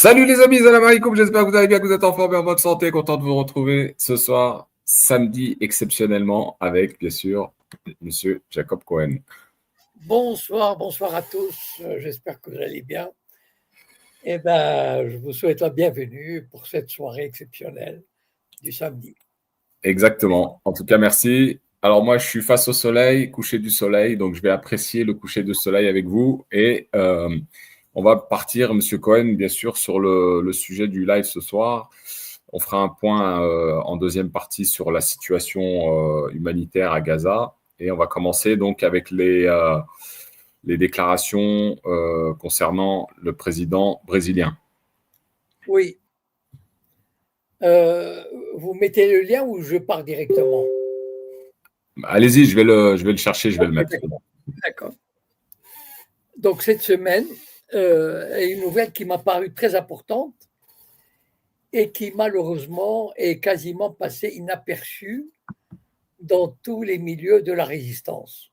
Salut les amis, salam alaikum, j'espère que vous allez bien, que vous êtes en forme et en bonne santé, content de vous retrouver ce soir, samedi exceptionnellement, avec bien sûr Monsieur Jacob Cohen. Bonsoir, bonsoir à tous. J'espère que vous allez bien. Eh ben, je vous souhaite la bienvenue pour cette soirée exceptionnelle du samedi. Exactement, en tout cas merci. Alors moi je suis face au soleil, coucher du soleil, donc je vais apprécier le coucher du soleil avec vous et on va partir, Monsieur Cohen, bien sûr, sur le sujet du live ce soir. On fera un point en deuxième partie sur la situation humanitaire à Gaza. Et on va commencer donc avec les déclarations concernant le président brésilien. Oui. Vous mettez le lien ou je pars directement? Allez-y, je vais le chercher, je vais le mettre. D'accord. Donc cette semaine, est une nouvelle qui m'a paru très importante et qui malheureusement est quasiment passée inaperçue dans tous les milieux de la résistance.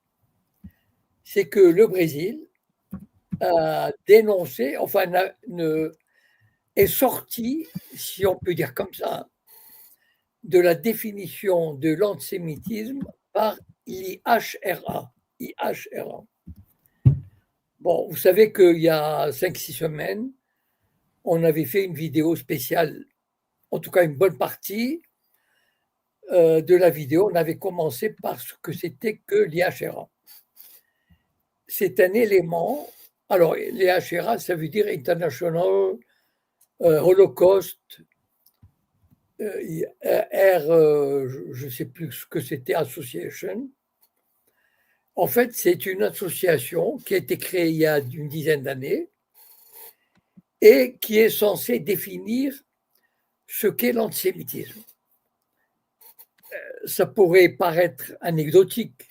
C'est que le Brésil a dénoncé, enfin est sorti, si on peut dire comme ça, de la définition de l'antisémitisme par l'IHRA. IHRA. Bon, vous savez qu'il y a 5-6 semaines, on avait fait une vidéo spéciale, en tout cas une bonne partie de la vidéo, on avait commencé par ce que c'était que l'IHRA. C'est un élément, alors l'IHRA, ça veut dire International Holocaust je ne sais plus ce que c'était, Association. En fait, c'est une association qui a été créée il y a une dizaine d'années et qui est censée définir ce qu'est l'antisémitisme. Ça pourrait paraître anecdotique,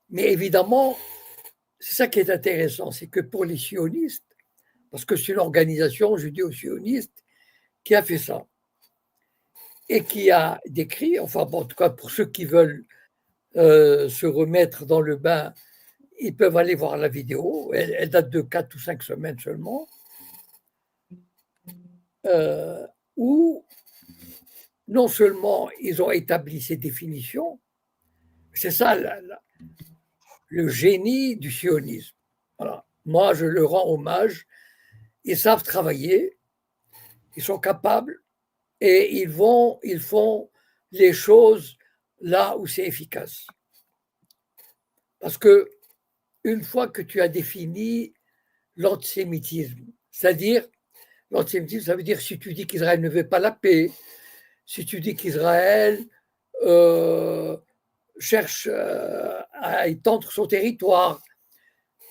mais évidemment, c'est ça qui est intéressant, c'est que pour les sionistes, parce que c'est une organisation judéo-sioniste qui a fait ça et qui a décrit, enfin bon, en tout cas pour ceux qui veulent se remettre dans le bain, ils peuvent aller voir la vidéo. Elle date de 4 ou 5 semaines seulement. Où non seulement ils ont établi ces définitions, c'est ça le génie du sionisme. Voilà. Moi, je leur rends hommage. Ils savent travailler, ils sont capables et ils font les choses là où c'est efficace. Parce que une fois que tu as défini l'antisémitisme, c'est-à-dire l'antisémitisme, ça veut dire si tu dis qu'Israël ne veut pas la paix, si tu dis qu'Israël cherche à étendre son territoire,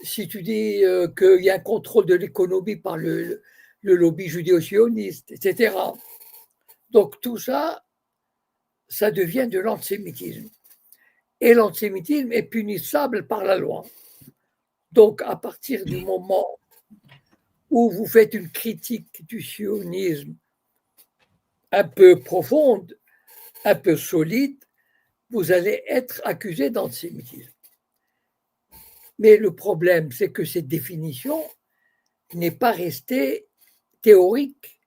si tu dis qu'il y a un contrôle de l'économie par le lobby judéo-sioniste, etc. Donc tout ça, ça devient de l'antisémitisme. Et l'antisémitisme est punissable par la loi. Donc à partir du moment où vous faites une critique du sionisme un peu profonde, un peu solide, vous allez être accusé d'antisémitisme. Mais le problème, c'est que cette définition n'est pas restée théorique.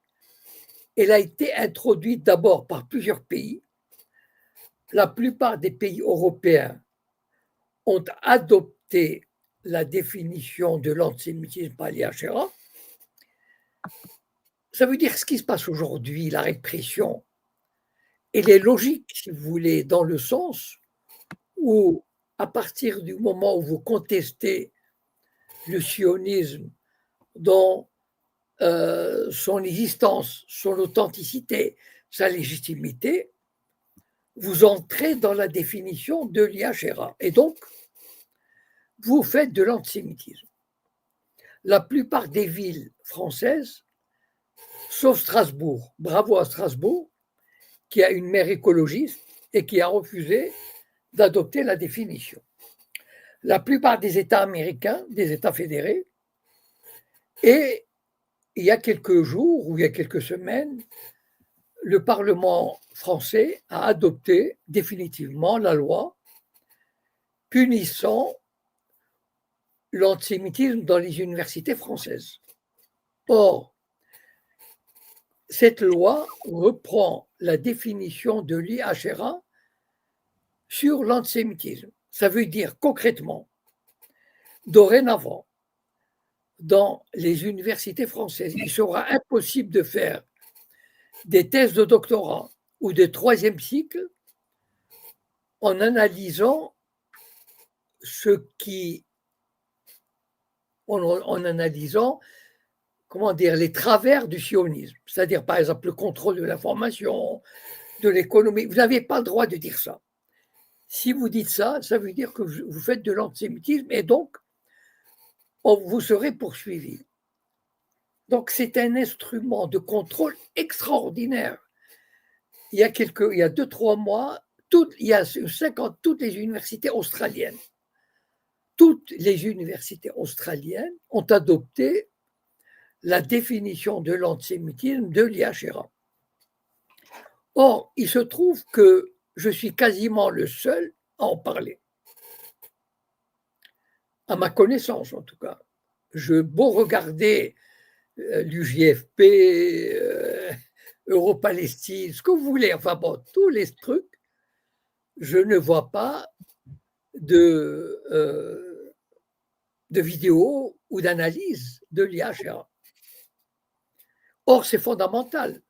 Elle a été introduite d'abord par plusieurs pays. La plupart des pays européens ont adopté la définition de l'antisémitisme par l'IHRA. Ça veut dire ce qui se passe aujourd'hui, la répression, elle est logique, si vous voulez, dans le sens où, à partir du moment où vous contestez le sionisme dans son existence, son authenticité, sa légitimité, vous entrez dans la définition de l'IHRA. Et donc, vous faites de l'antisémitisme. La plupart des villes françaises, sauf Strasbourg, bravo à Strasbourg, qui a une maire écologiste et qui a refusé d'adopter la définition. La plupart des États américains, des États fédérés, et il y a quelques jours ou il y a quelques semaines, le Parlement français a adopté définitivement la loi punissant l'antisémitisme dans les universités françaises. Or, cette loi reprend la définition de l'IHRA sur l'antisémitisme. Ça veut dire concrètement, dorénavant, dans les universités françaises, il sera impossible de faire des thèses de doctorat ou de troisième cycle en analysant en analysant, comment dire, les travers du sionisme, c'est-à-dire par exemple le contrôle de l'information, de l'économie. Vous n'avez pas le droit de dire ça. Si vous dites ça, ça veut dire que vous faites de l'antisémitisme et donc vous serez poursuivi. Donc c'est un instrument de contrôle extraordinaire. Il y a 2-3 mois, toutes les universités australiennes ont adopté la définition de l'antisémitisme de l'IHRA. Or, il se trouve que je suis quasiment le seul à en parler. À ma connaissance, en tout cas. Beau regarder l'UJFP, Euro-Palestine, ce que vous voulez, enfin bon, tous les trucs, je ne vois pas de vidéos ou d'analyse de l'IHRA. Or, c'est fondamental,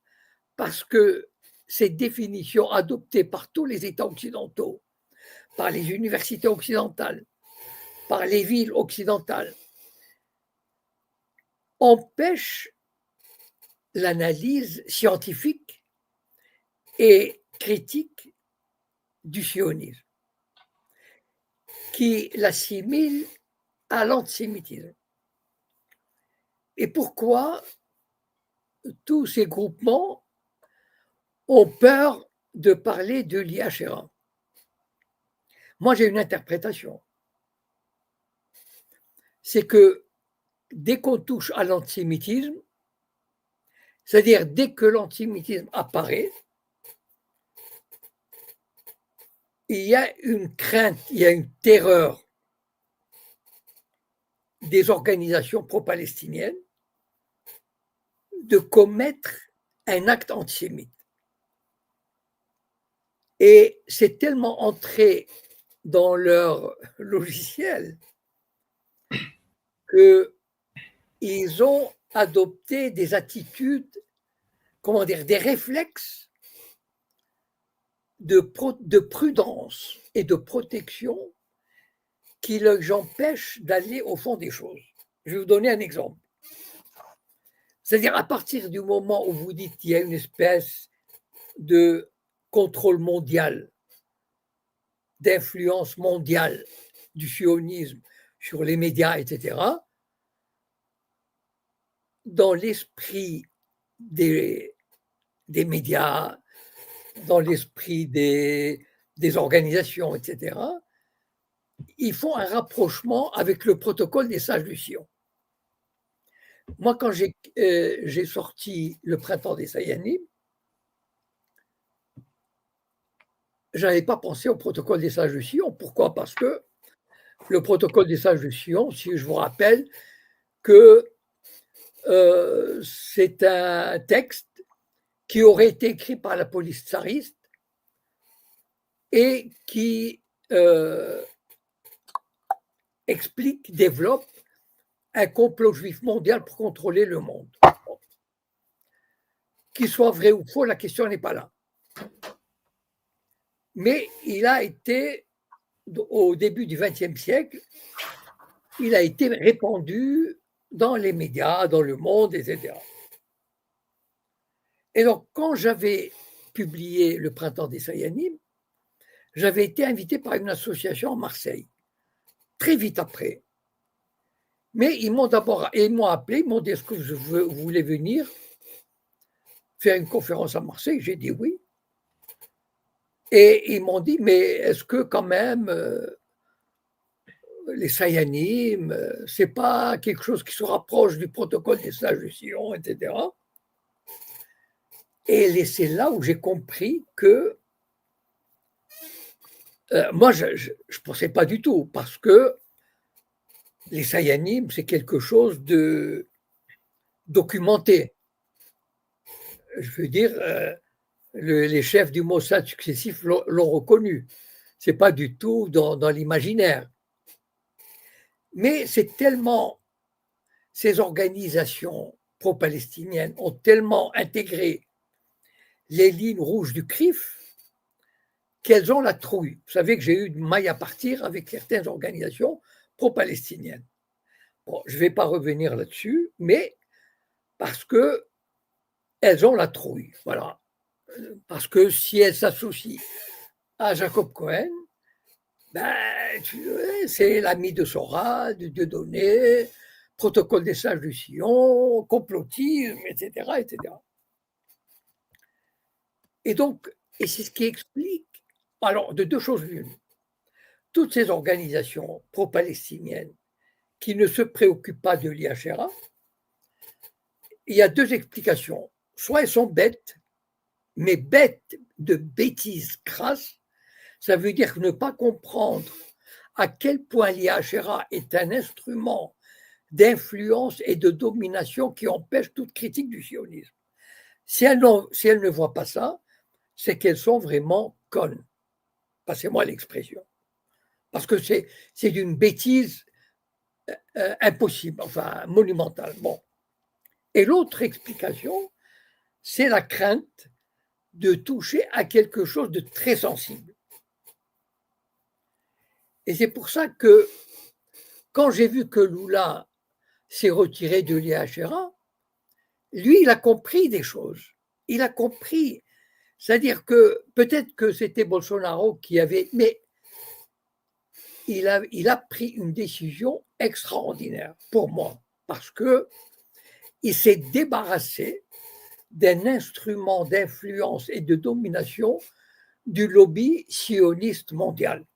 parce que ces définitions adoptées par tous les États occidentaux, par les universités occidentales, par les villes occidentales, empêchent l'analyse scientifique et critique du sionisme, qui l'assimile à l'antisémitisme. Et pourquoi tous ces groupements ont peur de parler de l'IHRA? Moi, j'ai une interprétation. C'est que dès qu'on touche à l'antisémitisme, c'est-à-dire dès que l'antisémitisme apparaît, il y a une crainte, il y a une terreur des organisations pro-palestiniennes de commettre un acte antisémite. Et c'est tellement entré dans leur logiciel qu'ils ont adopté des attitudes, comment dire, des réflexes de prudence et de protection qui les empêchent d'aller au fond des choses. Je vais vous donner un exemple. C'est-à-dire, à partir du moment où vous dites qu'il y a une espèce de contrôle mondial, d'influence mondiale du sionisme sur les médias, etc., dans l'esprit des médias, dans l'esprit des organisations, etc., ils font un rapprochement avec le protocole des sages du Sion. Moi, quand j'ai sorti Le Printemps des Sayanim, je n'avais pas pensé au protocole des sages du Sion. Pourquoi? Parce que le protocole des sages du Sion, si je vous rappelle que c'est un texte qui aurait été écrit par la police tsariste et qui explique, développe un complot juif mondial pour contrôler le monde. Qu'il soit vrai ou faux, la question n'est pas là. Mais il a été, au début du XXe siècle, il a été répandu dans les médias, dans le monde, etc. Et donc, quand j'avais publié Le Printemps des Sayanim, j'avais été invité par une association à Marseille, très vite après. Mais ils m'ont appelé, ils m'ont dit: est-ce que vous voulez venir faire une conférence à Marseille? J'ai dit oui. Et ils m'ont dit: mais est-ce que quand même les Sayanim, c'est pas quelque chose qui se rapproche du protocole des sages du Sion, etc. Et c'est là où j'ai compris que moi, je ne pensais pas du tout, parce que les Sayanim, c'est quelque chose de documenté. je veux dire, les chefs du Mossad successifs l'ont reconnu. Ce n'est pas du tout dans l'imaginaire. Mais c'est tellement, ces organisations pro-palestiniennes ont tellement intégré les lignes rouges du CRIF qu'elles ont la trouille. Vous savez que j'ai eu de maille à partir avec certaines organisations pro-palestiniennes. Bon, je ne vais pas revenir là-dessus, mais parce qu'elles ont la trouille. Voilà. Parce que si elles s'associent à Jacob Cohen, ben, c'est l'ami de Sora, de Dieudonné, protocole des sages du Sillon, complotisme, etc., etc. Et donc, et c'est ce qui explique, alors, de deux choses l'une, toutes ces organisations pro-palestiniennes qui ne se préoccupent pas de l'IHRA, il y a deux explications. Soit elles sont bêtes, mais bêtes de bêtises crasses, ça veut dire ne pas comprendre à quel point l'IHRA est un instrument d'influence et de domination qui empêche toute critique du sionisme. Si elles ne voient pas ça, c'est qu'elles sont vraiment connes. Passez-moi l'expression. Parce que c'est d'une bêtise impossible, enfin monumentale. Bon. Et l'autre explication, c'est la crainte de toucher à quelque chose de très sensible. Et c'est pour ça que quand j'ai vu que Lula s'est retiré de l'IHRA, lui, il a compris des choses. Il a compris. C'est-à-dire que peut-être que c'était Bolsonaro qui avait... Mais il a pris une décision extraordinaire pour moi, parce qu'il s'est débarrassé d'un instrument d'influence et de domination du lobby sioniste mondial.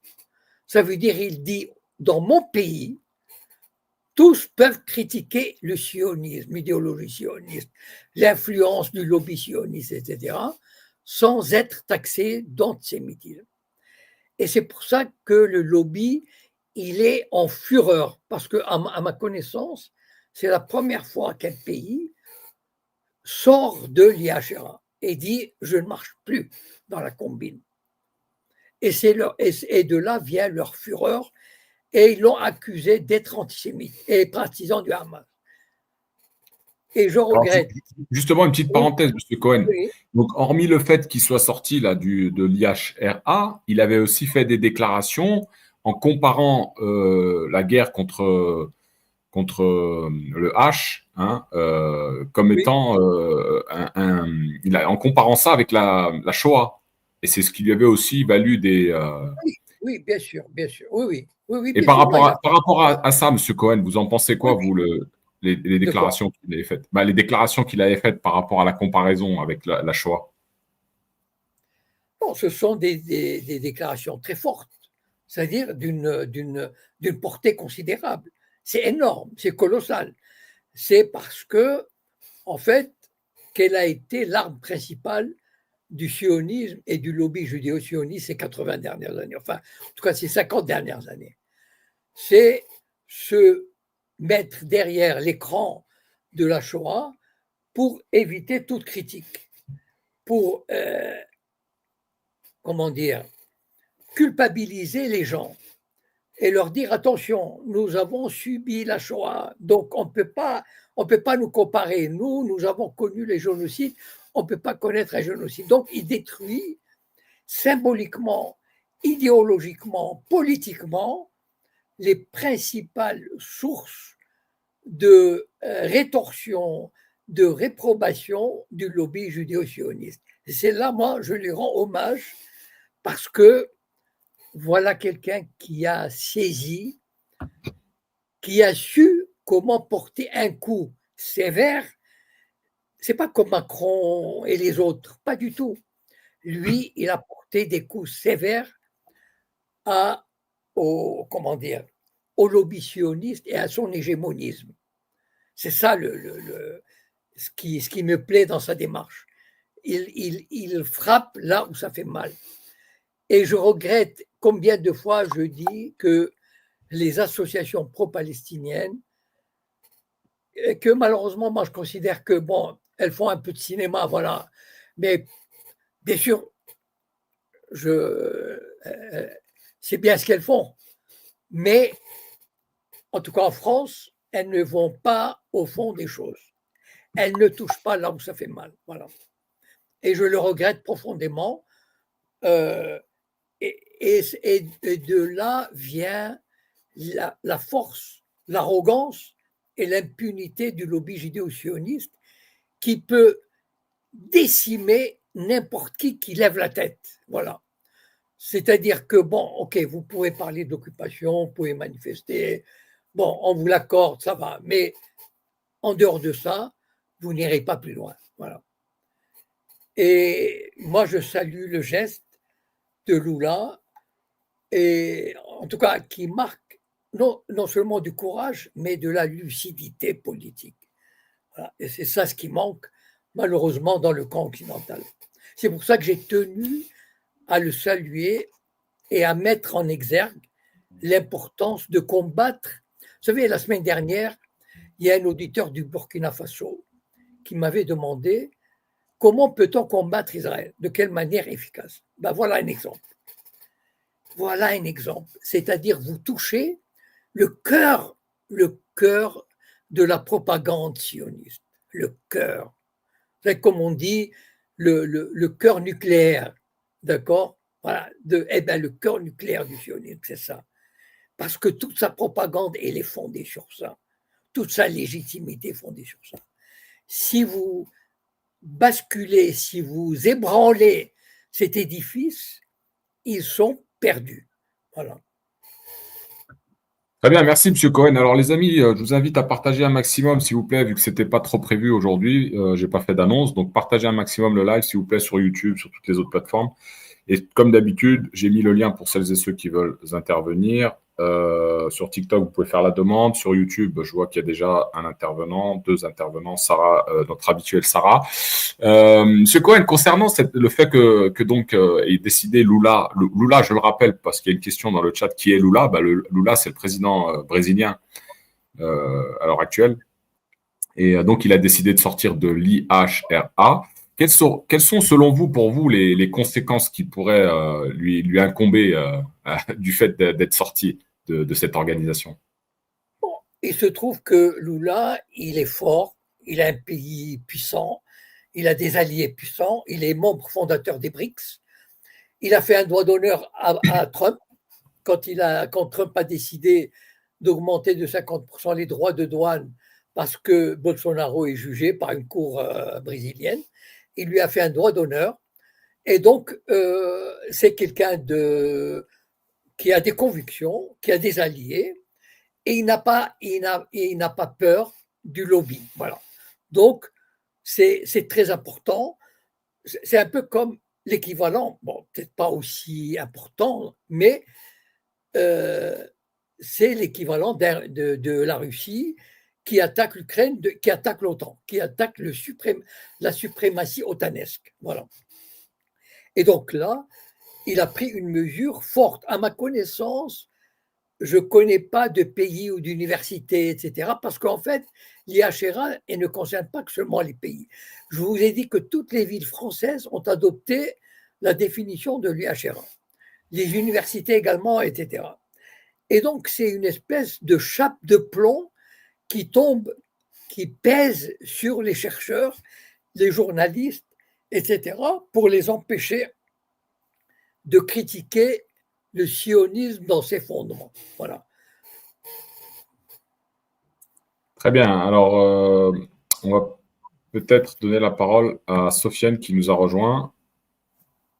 Ça veut dire, il dit, dans mon pays, tous peuvent critiquer le sionisme, l'idéologie sioniste, l'influence du lobby sioniste, etc., sans être taxés d'antisémitisme. Et c'est pour ça que le lobby, il est en fureur, parce qu'à ma connaissance, c'est la première fois qu'un pays sort de l'IHRA et dit « je ne marche plus dans la combine ». Et de là vient leur fureur, et ils l'ont accusé d'être antisémite et partisan du Hamas. Et je regrette. Alors, justement, une petite parenthèse, M. Cohen. Oui. Donc, hormis le fait qu'il soit sorti là, de l'IHRA, il avait aussi fait des déclarations en comparant la guerre contre le H comme étant en comparant ça avec la Shoah. Et c'est ce qui lui avait aussi valu des. Oui, bien sûr, bien sûr. Oui. Et par rapport à ça, M. Cohen, vous en pensez quoi, vous, les déclarations qu'il avait faites, les déclarations qu'il avait faites par rapport à la comparaison avec la Shoah? Bon, ce sont des déclarations très fortes, c'est-à-dire d'une portée considérable. C'est énorme, c'est colossal. C'est parce que, en fait, quelle a été l'arme principale du sionisme et du lobby judéo-sioniste ces 80 dernières années, enfin, en tout cas ces 50 dernières années. C'est se mettre derrière l'écran de la Shoah pour éviter toute critique, pour, culpabiliser les gens et leur dire attention, nous avons subi la Shoah, donc on peut pas nous comparer. Nous avons connu les génocides, on ne peut pas connaître un génocide. Donc il détruit symboliquement, idéologiquement, politiquement les principales sources de rétorsion, de réprobation du lobby judéo-sioniste. Et c'est là, moi, je lui rends hommage parce que voilà quelqu'un qui a saisi, qui a su comment porter un coup sévère. C'est pas comme Macron et les autres, pas du tout. Lui, il a porté des coups sévères au lobby sioniste et à son hégémonisme. C'est ça ce qui me plaît dans sa démarche. Il frappe là où ça fait mal. Et je regrette combien de fois je dis que les associations pro-palestiniennes, que malheureusement, moi je considère que, bon, elles font un peu de cinéma, voilà. Mais bien sûr, c'est bien ce qu'elles font. Mais en tout cas en France, elles ne vont pas au fond des choses. Elles ne touchent pas là où ça fait mal. Voilà. Et je le regrette profondément. Euh, et de là vient la force, l'arrogance et l'impunité du lobby judéo-sioniste qui peut décimer n'importe qui lève la tête. Voilà. C'est-à-dire que, bon, ok, vous pouvez parler d'occupation, vous pouvez manifester, bon, on vous l'accorde, ça va, mais en dehors de ça, vous n'irez pas plus loin. Voilà. Et moi, je salue le geste de Lula, et en tout cas, qui marque non seulement du courage, mais de la lucidité politique. Voilà. Et c'est ça ce qui manque, malheureusement, dans le camp occidental. C'est pour ça que j'ai tenu à le saluer et à mettre en exergue l'importance de combattre. Vous savez, la semaine dernière, il y a un auditeur du Burkina Faso qui m'avait demandé comment peut-on combattre Israël, de quelle manière efficace. Ben voilà un exemple. Voilà un exemple. C'est-à-dire vous touchez le cœur de la propagande sioniste, le cœur. C'est comme on dit, le cœur nucléaire, d'accord. Voilà, le cœur nucléaire du sionisme, c'est ça. Parce que toute sa propagande, elle est fondée sur ça. Toute sa légitimité est fondée sur ça. Si vous basculez, si vous ébranlez cet édifice, ils sont perdus. Voilà. Très bien, merci Monsieur Cohen. Alors les amis, je vous invite à partager un maximum, s'il vous plaît, vu que c'était pas trop prévu aujourd'hui. J'ai pas fait d'annonce, donc partagez un maximum le live, s'il vous plaît, sur YouTube, sur toutes les autres plateformes. Et comme d'habitude, j'ai mis le lien pour celles et ceux qui veulent intervenir. Sur TikTok, vous pouvez faire la demande. Sur YouTube, je vois qu'il y a déjà un intervenant, deux intervenants, Sarah, notre habituelle Sarah. Monsieur Cohen, concernant le fait que donc ait décidé Lula, Lula, je le rappelle parce qu'il y a une question dans le chat, qui est Lula? Lula, c'est le président brésilien à l'heure actuelle. Et donc, il a décidé de sortir de l'IHRA. Quelles sont, selon vous, pour vous, les conséquences qui pourraient lui incomber du fait d'être sorti de cette organisation? Bon, il se trouve que Lula, il est fort, il a un pays puissant, il a des alliés puissants, il est membre fondateur des BRICS. Il a fait un doigt d'honneur à Trump quand Trump a décidé d'augmenter de 50% les droits de douane parce que Bolsonaro est jugé par une cour brésilienne. Il lui a fait un droit d'honneur. Et donc, c'est quelqu'un qui a des convictions, qui a des alliés, et il n'a pas peur du lobby. Voilà. Donc, c'est très important. C'est un peu comme l'équivalent, bon, peut-être pas aussi important, mais c'est l'équivalent de la Russie qui attaque l'Ukraine, qui attaque l'OTAN, qui attaque la suprématie otanesque. Voilà. Et donc là, il a pris une mesure forte. À ma connaissance, je ne connais pas de pays ou d'université, etc., parce qu'en fait, l'IHRA ne concerne pas que seulement les pays. Je vous ai dit que toutes les villes françaises ont adopté la définition de l'IHRA, les universités également, etc. Et donc, c'est une espèce de chape de plomb qui tombe, qui pèse sur les chercheurs, les journalistes, etc., pour les empêcher de critiquer le sionisme dans ses fondements. Voilà. Très bien. Alors, on va peut-être donner la parole à Sofiane qui nous a rejoint.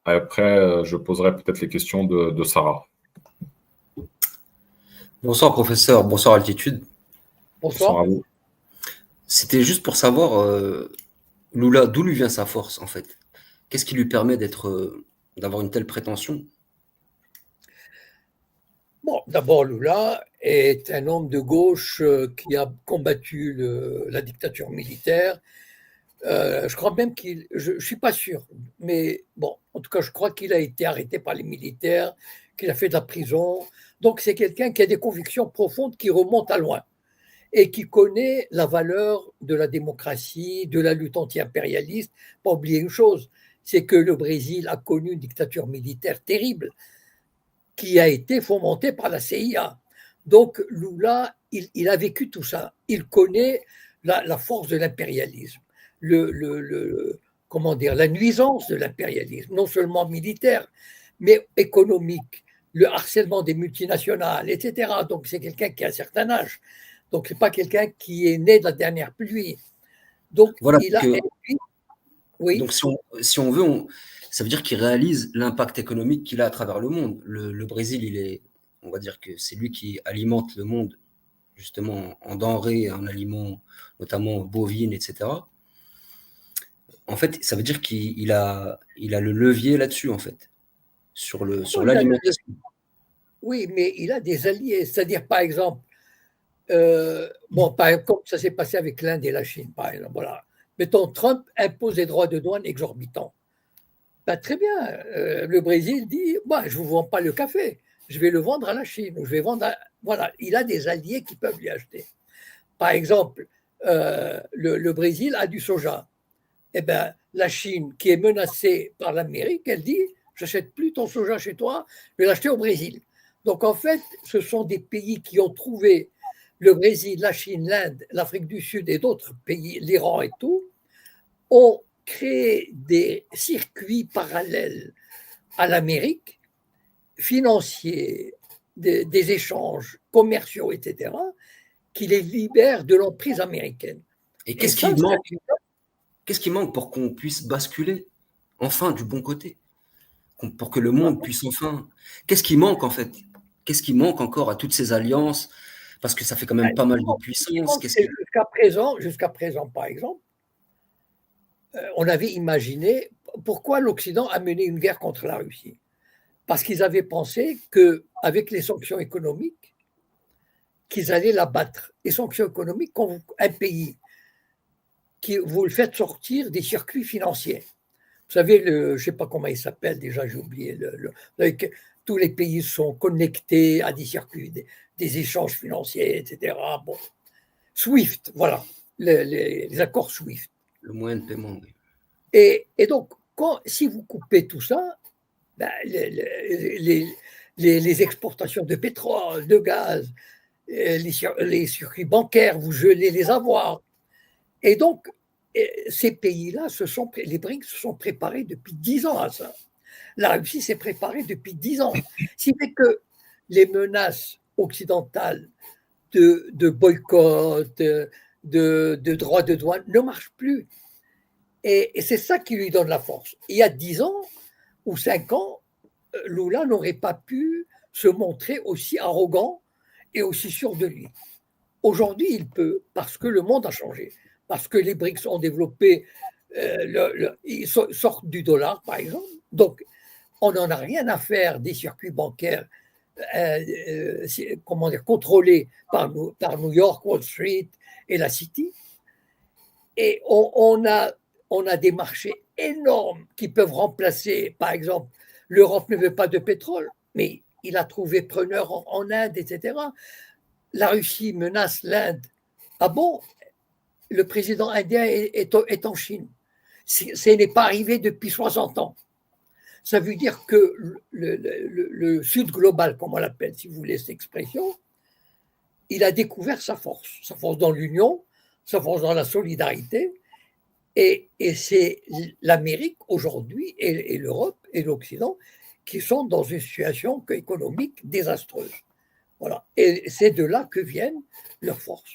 Après, je poserai peut-être les questions de Sarah. Bonsoir professeur, bonsoir Altitude. Bonsoir à vous. C'était juste pour savoir, Lula, d'où lui vient sa force en fait? Qu'est-ce qui lui permet d'avoir une telle prétention? Bon, d'abord, Lula est un homme de gauche qui a combattu la dictature militaire. Je crois même je ne suis pas sûr, mais bon, en tout cas, je crois qu'il a été arrêté par les militaires, qu'il a fait de la prison. Donc, c'est quelqu'un qui a des convictions profondes qui remontent à loin. et qui connaît la valeur de la démocratie, de la lutte anti-impérialiste. Pas oublier une chose, c'est que le Brésil a connu une dictature militaire terrible qui a été fomentée par la CIA. Donc Lula, il a vécu tout ça. Il connaît la force de l'impérialisme, comment dire, la nuisance de l'impérialisme, non seulement militaire, mais économique, le harcèlement des multinationales, etc. Donc c'est quelqu'un qui a un certain âge. Donc c'est pas quelqu'un qui est né de la dernière pluie. Donc Voilà, il a, oui, donc si on veut, ça veut dire qu'il réalise l'impact économique qu'il a à travers le monde. Le Brésil, on va dire que c'est lui qui alimente le monde, justement, en denrées, en aliments, notamment bovines, etc. En fait, ça veut dire qu'il il a le levier là-dessus, en fait, sur l'alimentation. oui, mais il a des alliés. C'est-à-dire, par exemple, comme ça s'est passé avec l'Inde et la Chine, par exemple. Voilà. Mettons, Trump impose des droits de douane exorbitants. Ben, très bien. Le Brésil dit, bah, je ne vous vends pas le café, je vais le vendre à la Chine. Ou je vais vendre Voilà, il a des alliés qui peuvent lui acheter. Par exemple, le Brésil a du soja. Eh ben, la Chine, qui est menacée par l'Amérique, elle dit, j'achète plus ton soja chez toi, je vais l'acheter au Brésil. Donc en fait, ce sont des pays qui ont trouvé, le Brésil, la Chine, l'Inde, l'Afrique du Sud et d'autres pays, l'Iran et tout, ont créé des circuits parallèles à l'Amérique, financiers, des échanges commerciaux, etc., qui les libèrent de l'emprise américaine. Et Et ça, qu'est-ce qui manque pour qu'on puisse basculer enfin du bon côté, pour que le monde puisse enfin. Qu'est-ce qui manque en fait? Qu'est-ce qui manque encore à toutes ces alliances? Parce que ça fait quand même pas mal de puissance. jusqu'à présent, par exemple, on avait imaginé pourquoi l'Occident a mené une guerre contre la Russie. Parce qu'ils avaient pensé qu'avec les sanctions économiques, qu'ils allaient la battre. Les sanctions économiques, quand un pays, vous le faites sortir des circuits financiers. Vous savez, je ne sais pas comment il s'appelle, déjà j'ai oublié, tous les pays sont connectés à des circuits, des échanges financiers, etc. Bon. SWIFT, voilà, les accords SWIFT. Le moyen de paiement, oui. Et donc, si vous coupez tout ça, ben, les exportations de pétrole, de gaz, les circuits bancaires, vous gelez les avoirs. Et donc, ces pays-là, les BRICS se sont préparés depuis 10 ans à ça. La Russie s'est préparée depuis 10 ans. Si fait que les menaces occidentales de boycott, de droits de douane ne marchent plus. Et c'est ça qui lui donne la force. Il y a 10 ans ou 5 ans, Lula n'aurait pas pu se montrer aussi arrogant et aussi sûr de lui. Aujourd'hui, il peut, parce que le monde a changé, parce que les BRICS ont développé, ils sortent du dollar, par exemple. Donc, on n'en a rien à faire des circuits bancaires comment dire, contrôlés par New York, Wall Street et la City. Et on a des marchés énormes qui peuvent remplacer, par exemple, l'Europe ne veut pas de pétrole, mais il a trouvé preneur en Inde, etc. La Russie menace l'Inde. Ah bon? Le président indien est en Chine. Ce n'est pas arrivé depuis 60 ans. Ça veut dire que le Sud global, comme on l'appelle, si vous voulez cette expression, il a découvert sa force dans l'union, sa force dans la solidarité, et c'est l'Amérique aujourd'hui, et l'Europe et l'Occident, qui sont dans une situation économique désastreuse. Voilà. Et c'est de là que viennent leurs forces.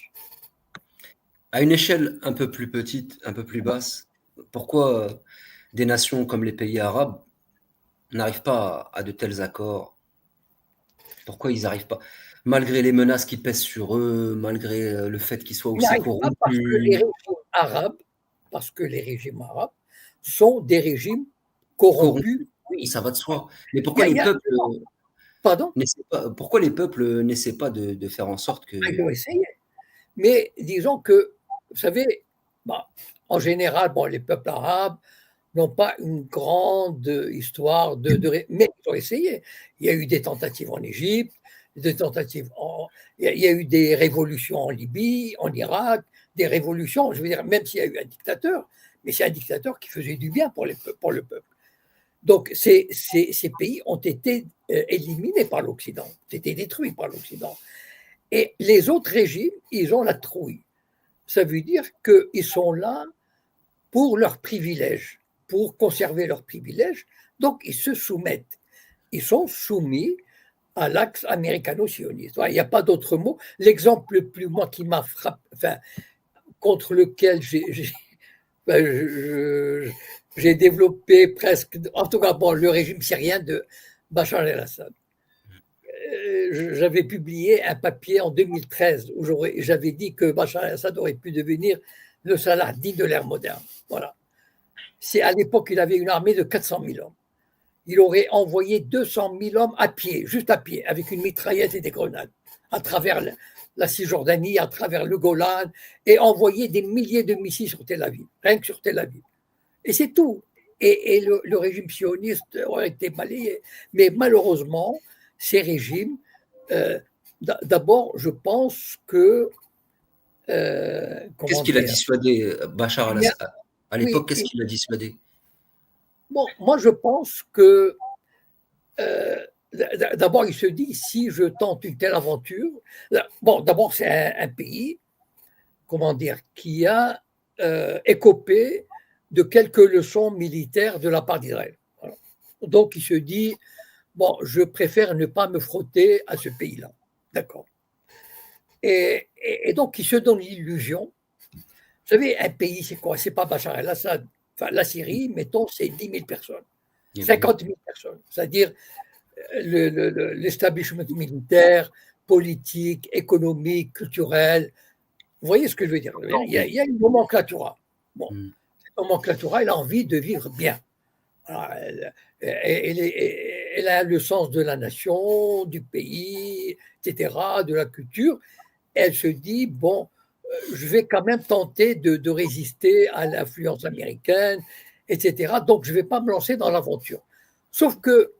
À une échelle un peu plus petite, un peu plus basse, pourquoi des nations comme les pays arabes n'arrivent pas à de tels accords? Pourquoi ils n'arrivent pas? Malgré les menaces qui pèsent sur eux, malgré le fait qu'ils soient Ils aussi n'arrivent pas corrompus. parce que les régimes arabes sont des régimes corrompus. Oui, ça va de soi. Mais Pardon? pourquoi les peuples n'essaient pas de faire en sorte que. Ils ont essayé. Mais disons que, vous savez, en général, les peuples arabes n'ont pas une grande histoire mais ils ont essayé. Il y a eu des tentatives en Égypte, des tentatives. Il y a eu des révolutions en Libye, en Irak, des révolutions, je veux dire, même s'il y a eu un dictateur, mais c'est un dictateur qui faisait du bien pour le peuple. Donc, ces pays ont été éliminés par l'Occident, ont été détruits par l'Occident. Et les autres régimes, ils ont la trouille. Ça veut dire qu'ils sont là pour leurs privilèges, pour conserver leurs privilèges, donc ils se soumettent. Ils sont soumis à l'axe américano-sioniste. Il n'y a pas d'autre mot. L'exemple le plus, moi, qui m'a frappé, enfin, contre lequel j'ai développé presque, en tout cas, bon, le régime syrien de Bachar el-Assad. J'avais publié un papier en 2013 où j'avais dit que Bachar el-Assad aurait pu devenir le Salah dit de l'ère moderne. Voilà. C'est à l'époque, il avait une armée de 400 000 hommes. Il aurait envoyé 200 000 hommes à pied, juste à pied, avec une mitraillette et des grenades, à travers la Cisjordanie, à travers le Golan, et envoyé des milliers de missiles sur Tel Aviv, rien que sur Tel Aviv. Et c'est tout. Et le régime sioniste aurait été balayé. Mais malheureusement, ces régimes, d'abord, je pense que... qu'est-ce qu'il a dissuadé Bachar al-Assad à l'époque? Oui, qu'est-ce qu'il a dissuadé? Bon, moi, je pense que d'abord, il se dit, si je tente une telle aventure, bon, d'abord, c'est un pays, comment dire, qui a écopé de quelques leçons militaires de la part d'Israël. Voilà. Donc, il se dit, bon, je préfère ne pas me frotter à ce pays-là. D'accord. Et donc, il se donne l'illusion. Vous savez, un pays, c'est quoi? C'est pas Bachar el-Assad. Enfin, la Syrie, mettons, c'est 10 000 personnes, 50 000 personnes. C'est-à-dire l'establishment militaire, politique, économique, culturel. Vous voyez ce que je veux dire? Il y a une nomenclatura. Bon, cette nomenclatura, elle a envie de vivre bien. Alors, elle a le sens de la nation, du pays, etc., de la culture. Elle se dit, bon, je vais quand même tenter de résister à l'influence américaine, etc. Donc, je ne vais pas me lancer dans l'aventure. Sauf que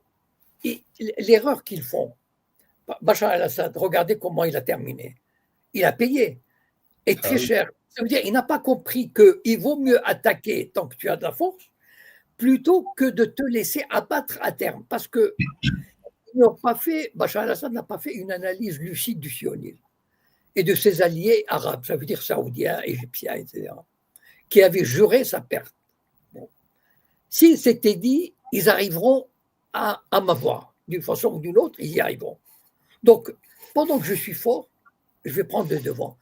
l'erreur qu'ils font, Bachar el-Assad, regardez comment il a terminé. Il a payé, et très cher. Ça veut dire qu'il n'a pas compris qu'il vaut mieux attaquer tant que tu as de la force, plutôt que de te laisser abattre à terme. Parce que Bachar el-Assad n'a pas fait une analyse lucide du sionisme et de ses alliés arabes, ça veut dire saoudiens, égyptiens, etc., qui avaient juré sa perte. Bon. S'il s'était dit, ils arriveront à m'avoir, d'une façon ou d'une autre, ils y arriveront. Donc, pendant que je suis fort, je vais prendre le devant.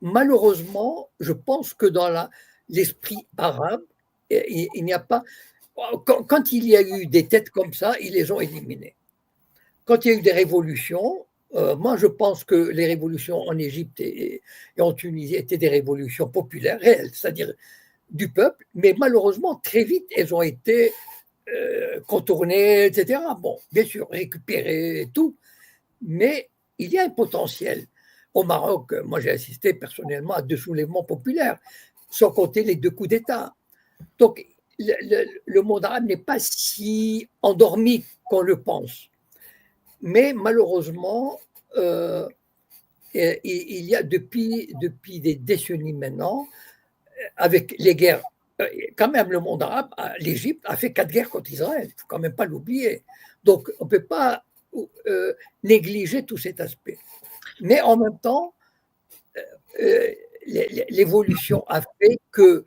Malheureusement, je pense que dans l'esprit arabe, il n'y a pas... Quand il y a eu des têtes comme ça, ils les ont éliminées. Quand il y a eu des révolutions, moi, je pense que les révolutions en Égypte et en Tunisie étaient des révolutions populaires, réelles, c'est-à-dire du peuple, mais malheureusement, très vite, elles ont été contournées, etc. Bon, bien sûr, récupérées et tout, mais il y a un potentiel. Au Maroc, moi, j'ai assisté personnellement à 2 soulèvements populaires, sans compter les 2 coups d'État. Donc, le monde arabe n'est pas si endormi qu'on le pense. Mais malheureusement, il y a depuis des décennies maintenant, avec les guerres, quand même le monde arabe, l'Égypte a fait 4 guerres contre Israël, il ne faut quand même pas l'oublier. Donc on ne peut pas négliger tout cet aspect. Mais en même temps, l'évolution a fait que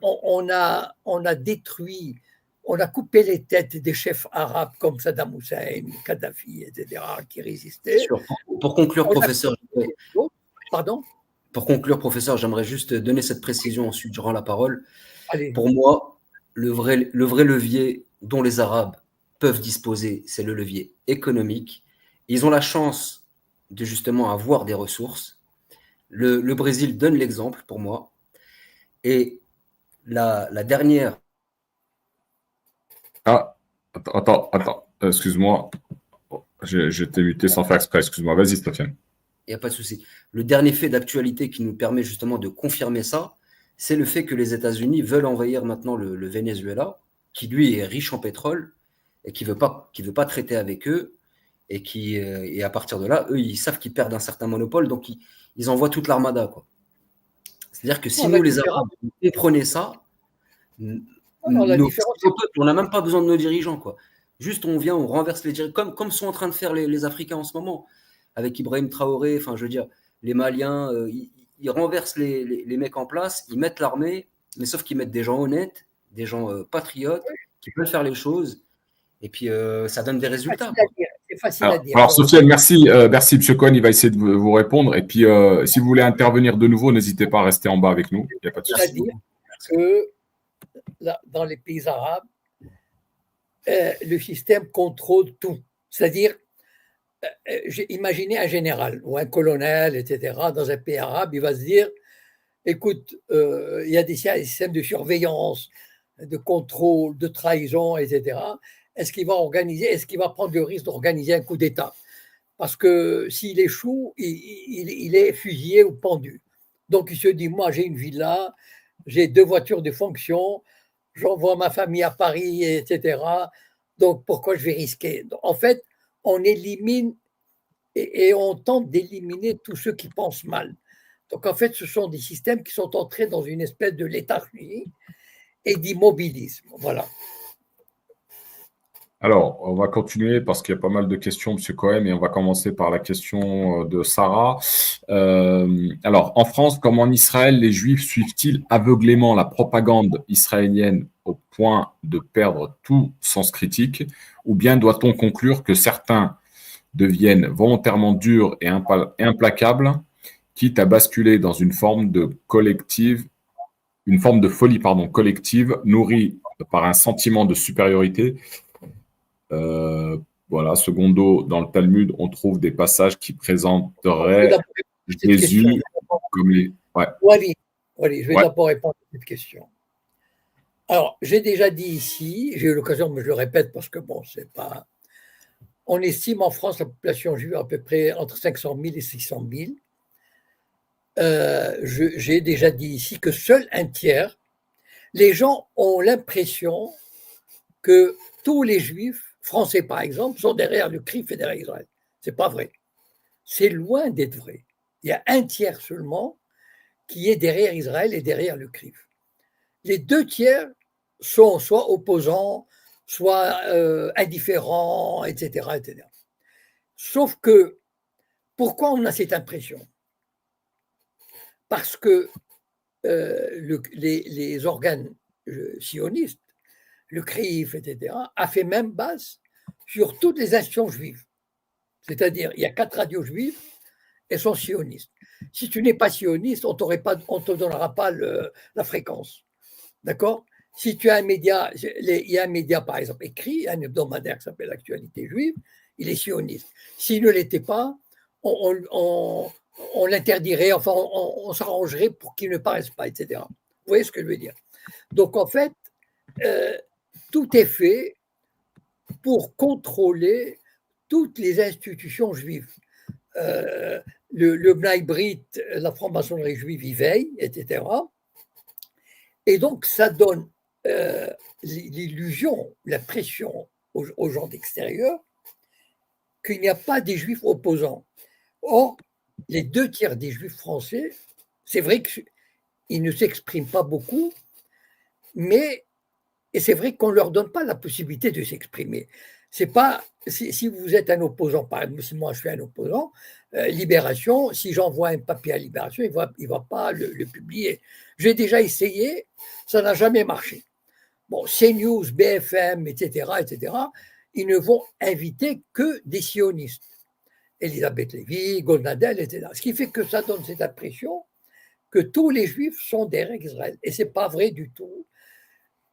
on a détruit, on a coupé les têtes des chefs arabes comme Saddam Hussein, Kadhafi, etc., qui résistaient. Pour conclure, professeur, pardon ? Pour conclure, professeur, j'aimerais juste donner cette précision, ensuite je rends la parole. Allez. Pour moi, le vrai levier dont les Arabes peuvent disposer, c'est le levier économique. Ils ont la chance de justement avoir des ressources. Le Brésil donne l'exemple pour moi. Et la dernière... Ah, attends, excuse-moi. Je t'ai muté sans faire exprès, excuse-moi. Vas-y, Stéphane. Il n'y a pas de souci. Le dernier fait d'actualité qui nous permet justement de confirmer ça, c'est le fait que les États-Unis veulent envahir maintenant le Venezuela, qui lui est riche en pétrole et qui veut pas traiter avec eux. et à partir de là, eux, ils savent qu'ils perdent un certain monopole, donc ils envoient toute l'armada, quoi. C'est-à-dire que si Non, la nous, les différence, Arabes, on comprenait ça, non, la nos différence, peuples, on n'a même pas besoin de nos dirigeants, quoi. Juste, on vient, on renverse les dirigeants, comme sont en train de faire les Africains en ce moment, avec Ibrahim Traoré, enfin, je veux dire, les Maliens, ils renversent les mecs en place, ils mettent l'armée, mais sauf qu'ils mettent des gens honnêtes, des gens patriotes, qui veulent faire les choses, et puis ça donne des résultats, facile à quoi. dire. C'est facile à dire. Alors, Sofiane, merci, merci, Monsieur Cohen. Il va essayer de vous répondre. Et puis, si vous voulez intervenir de nouveau, n'hésitez pas à rester en bas avec nous. Il n'y a pas de C'est à souci. dire que dans les pays arabes, le système contrôle tout. C'est-à-dire, imaginez un général ou un colonel, etc., dans un pays arabe, il va se dire, écoute, il y a des systèmes de surveillance, de contrôle, de trahison, etc. Est-ce qu'il va prendre le risque d'organiser un coup d'État? Parce que s'il échoue, il est fusillé ou pendu. Donc il se dit, moi j'ai une villa, j'ai 2 voitures de fonction, j'envoie ma famille à Paris, etc. Donc pourquoi je vais risquer? En fait, on élimine et on tente d'éliminer tous ceux qui pensent mal. Donc en fait, ce sont des systèmes qui sont entrés dans une espèce de léthargie et d'immobilisme. Voilà. Alors, on va continuer parce qu'il y a pas mal de questions, Monsieur Cohen, et on va commencer par la question de Sarah. Alors, en France comme en Israël, les Juifs suivent-ils aveuglément la propagande israélienne au point de perdre tout sens critique, ou bien doit-on conclure que certains deviennent volontairement durs et implacables, quitte à basculer dans une forme de folie, collective, nourrie par un sentiment de supériorité? Voilà, secondo, dans le Talmud, on trouve des passages qui Je vais présenteraient d'abord répondre à cette question. Jésus comme les. Ouais, Wally, je vais ouais. d'abord répondre à cette question. Alors, j'ai déjà dit ici, j'ai eu l'occasion, mais je le répète parce que bon, c'est pas. On estime en France la population juive à peu près entre 500 000 et 600 000. J'ai déjà dit ici que seul un tiers, les gens ont l'impression que tous les juifs, français par exemple, sont derrière le CRIF et derrière Israël. C'est pas vrai. C'est loin d'être vrai. Il y a un tiers seulement qui est derrière Israël et derrière le CRIF. Les 2 tiers sont soit opposants, soit indifférents, etc., etc. Sauf que, pourquoi on a cette impression? Parce que les organes sionistes, le CRIF, etc., a fait même base sur toutes les institutions juives. C'est-à-dire, il y a 4 radios juives, elles sont sionistes. Si tu n'es pas sioniste, on ne te donnera pas la fréquence. D'accord? Si tu as un média, il y a un média par exemple écrit, un hebdomadaire qui s'appelle Actualité juive, il est sioniste. S'il ne l'était pas, on l'interdirait, enfin on s'arrangerait pour qu'il ne paraisse pas, etc. Vous voyez ce que je veux dire? Donc en fait, tout est fait pour contrôler toutes les institutions juives. Le Bnai Brit, la franc-maçonnerie juive y veille, etc. Et donc, ça donne l'illusion, la pression aux gens d'extérieur qu'il n'y a pas des juifs opposants. Or, les 2 tiers des juifs français, c'est vrai qu'ils ne s'expriment pas beaucoup, mais et c'est vrai qu'on ne leur donne pas la possibilité de s'exprimer. C'est pas si vous êtes un opposant, par exemple, si moi je suis un opposant, Libération, si j'envoie un papier à Libération, il va pas le publier. J'ai déjà essayé, ça n'a jamais marché. Bon, CNews, BFM, etc., ils ne vont inviter que des sionistes. Elisabeth Lévy, Goldnadel, etc. Ce qui fait que ça donne cette impression que tous les juifs sont derrière Israël. Et ce n'est pas vrai du tout.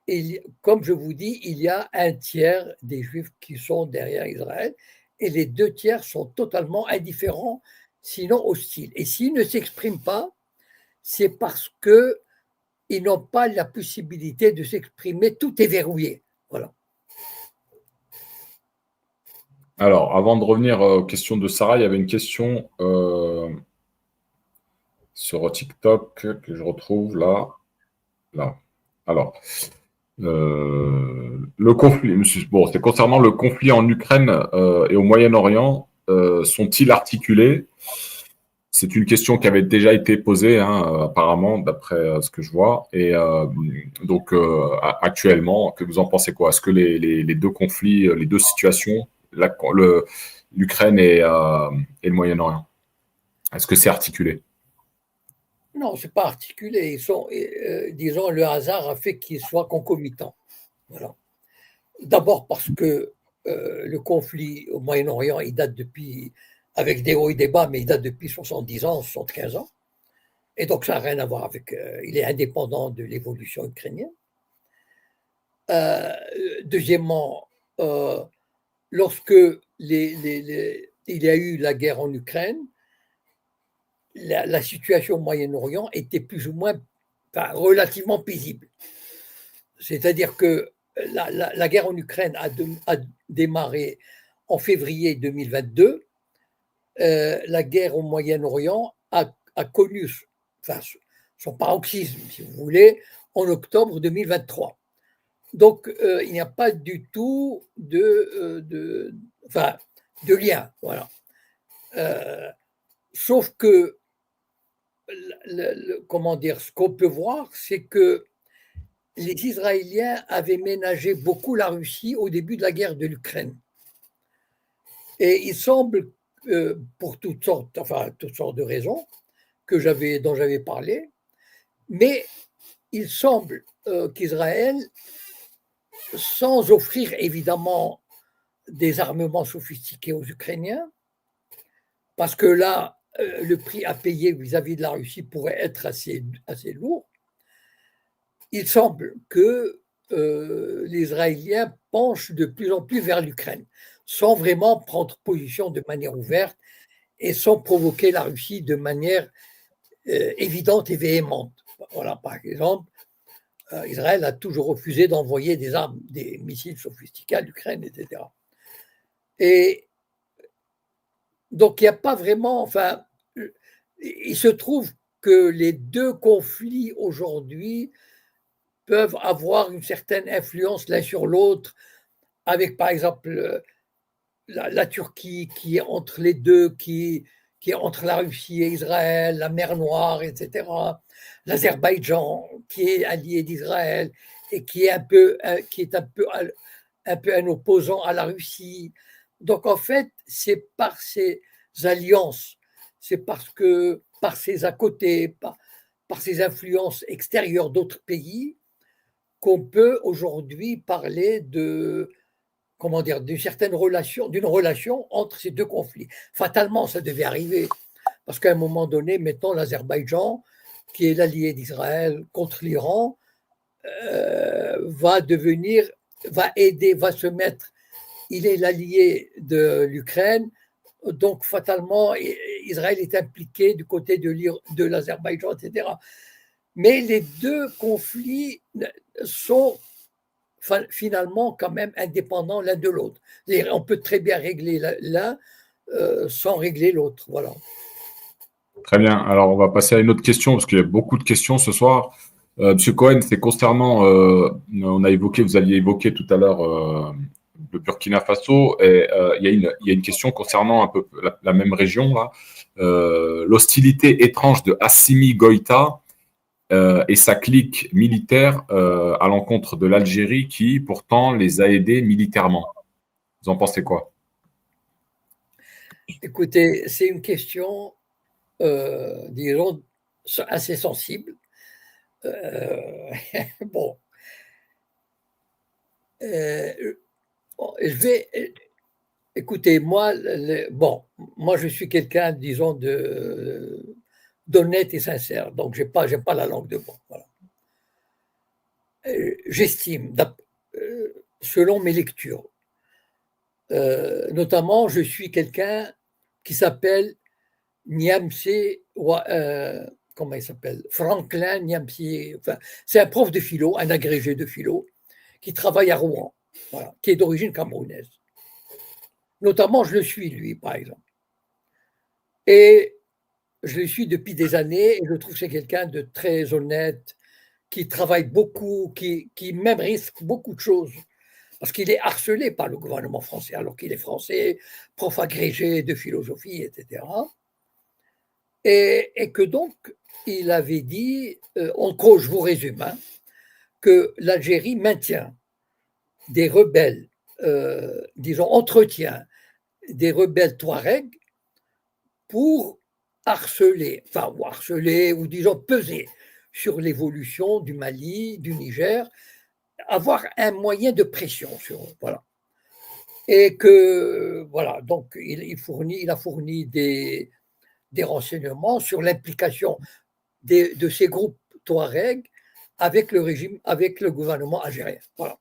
Et comme je vous dis, il y a un tiers des juifs qui sont derrière Israël et les 2 tiers sont totalement indifférents, sinon hostiles. Et s'ils ne s'expriment pas, c'est parce qu'ils n'ont pas la possibilité de s'exprimer, tout est verrouillé. Voilà. Alors, avant de revenir aux questions de Sarah, il y avait une question sur TikTok que je retrouve là. Là. Alors, Le conflit, bon, c'est concernant le conflit en Ukraine et au Moyen-Orient, sont-ils articulés? C'est une question qui avait déjà été posée, hein, apparemment, d'après ce que je vois. Et donc, actuellement, que vous en pensez quoi? Est-ce que les deux conflits, les deux situations, l'Ukraine et le Moyen-Orient, est-ce que c'est articulé? Non, ce n'est pas articulé. Ils sont, disons, le hasard a fait qu'ils soient concomitants. Voilà. D'abord parce que le conflit au Moyen-Orient, il date depuis, avec des hauts et des bas, mais il date depuis 70 ans, 75 ans. Et donc, ça n'a rien à voir avec. Il est indépendant de l'évolution ukrainienne. Deuxièmement, lorsque il y a eu la guerre en Ukraine, la situation au Moyen-Orient était plus ou moins, enfin, relativement paisible. C'est-à-dire que la guerre en Ukraine a démarré en février 2022. La guerre au Moyen-Orient a connu son paroxysme, si vous voulez, en octobre 2023. Donc, il n'y a pas du tout de lien. Voilà. Sauf que, comment dire, ce qu'on peut voir, c'est que les Israéliens avaient ménagé beaucoup la Russie au début de la guerre de l'Ukraine. Et il semble, pour toutes sortes de raisons dont j'avais parlé, mais il semble qu'Israël, sans offrir évidemment des armements sophistiqués aux Ukrainiens, parce que là, le prix à payer vis-à-vis de la Russie pourrait être assez lourd, il semble que les Israéliens penchent de plus en plus vers l'Ukraine, sans vraiment prendre position de manière ouverte et sans provoquer la Russie de manière évidente et véhémente. Voilà, par exemple, Israël a toujours refusé d'envoyer des armes, des missiles sophistiqués à l'Ukraine, etc. Et donc, il n'y a pas vraiment, enfin, il se trouve que les deux conflits aujourd'hui peuvent avoir une certaine influence l'un sur l'autre, avec par exemple la Turquie qui est entre les deux, qui est entre la Russie et Israël, la mer Noire, etc. L'Azerbaïdjan qui est allié d'Israël et qui est un peu un opposant à la Russie. Donc en fait, c'est par ces alliances, c'est par ces à côté, par ces influences extérieures d'autres pays, qu'on peut aujourd'hui parler d'une certaine relation, d'une relation entre ces deux conflits. Fatalement, ça devait arriver, parce qu'à un moment donné, mettons l'Azerbaïdjan, qui est l'allié d'Israël contre l'Iran, va aider, va se mettre, il est l'allié de l'Ukraine, donc fatalement, Israël est impliqué du côté de l'Azerbaïdjan, etc. Mais les deux conflits sont finalement quand même indépendants l'un de l'autre. On peut très bien régler l'un sans régler l'autre. Voilà. Très bien. Alors, on va passer à une autre question, parce qu'il y a beaucoup de questions ce soir. Monsieur Cohen, c'est concernant, vous aviez évoqué tout à l'heure le Burkina Faso, et il y a une question concernant un peu la même région, là. L'hostilité étrange de Assimi Goïta et sa clique militaire à l'encontre de l'Algérie qui, pourtant, les a aidés militairement. Vous en pensez quoi? Écoutez, c'est une question, disons, assez sensible. Bon. Écoutez, moi, moi, je suis quelqu'un, disons, d'honnête et sincère, donc j'aime pas la langue de bois. Voilà. J'estime, selon mes lectures, notamment, je suis quelqu'un qui s'appelle Niamsi, comment il s'appelle? Franklin Niamsi. Enfin, c'est un prof de philo, un agrégé de philo, qui travaille à Rouen, voilà, qui est d'origine camerounaise. Notamment, je le suis, lui, par exemple. Et je le suis depuis des années et je trouve que c'est quelqu'un de très honnête, qui travaille beaucoup, qui même risque beaucoup de choses, parce qu'il est harcelé par le gouvernement français, alors qu'il est français, prof agrégé de philosophie, etc. Et que donc, il avait dit, en gros, je vous résume, hein, que l'Algérie maintient des rebelles, disons, entretient des rebelles Touaregs pour harceler, ou disons peser sur l'évolution du Mali, du Niger, avoir un moyen de pression sur eux. Voilà. Et que, voilà, donc il a fourni des renseignements sur l'implication de ces groupes Touaregs avec le régime, avec le gouvernement algérien. Voilà.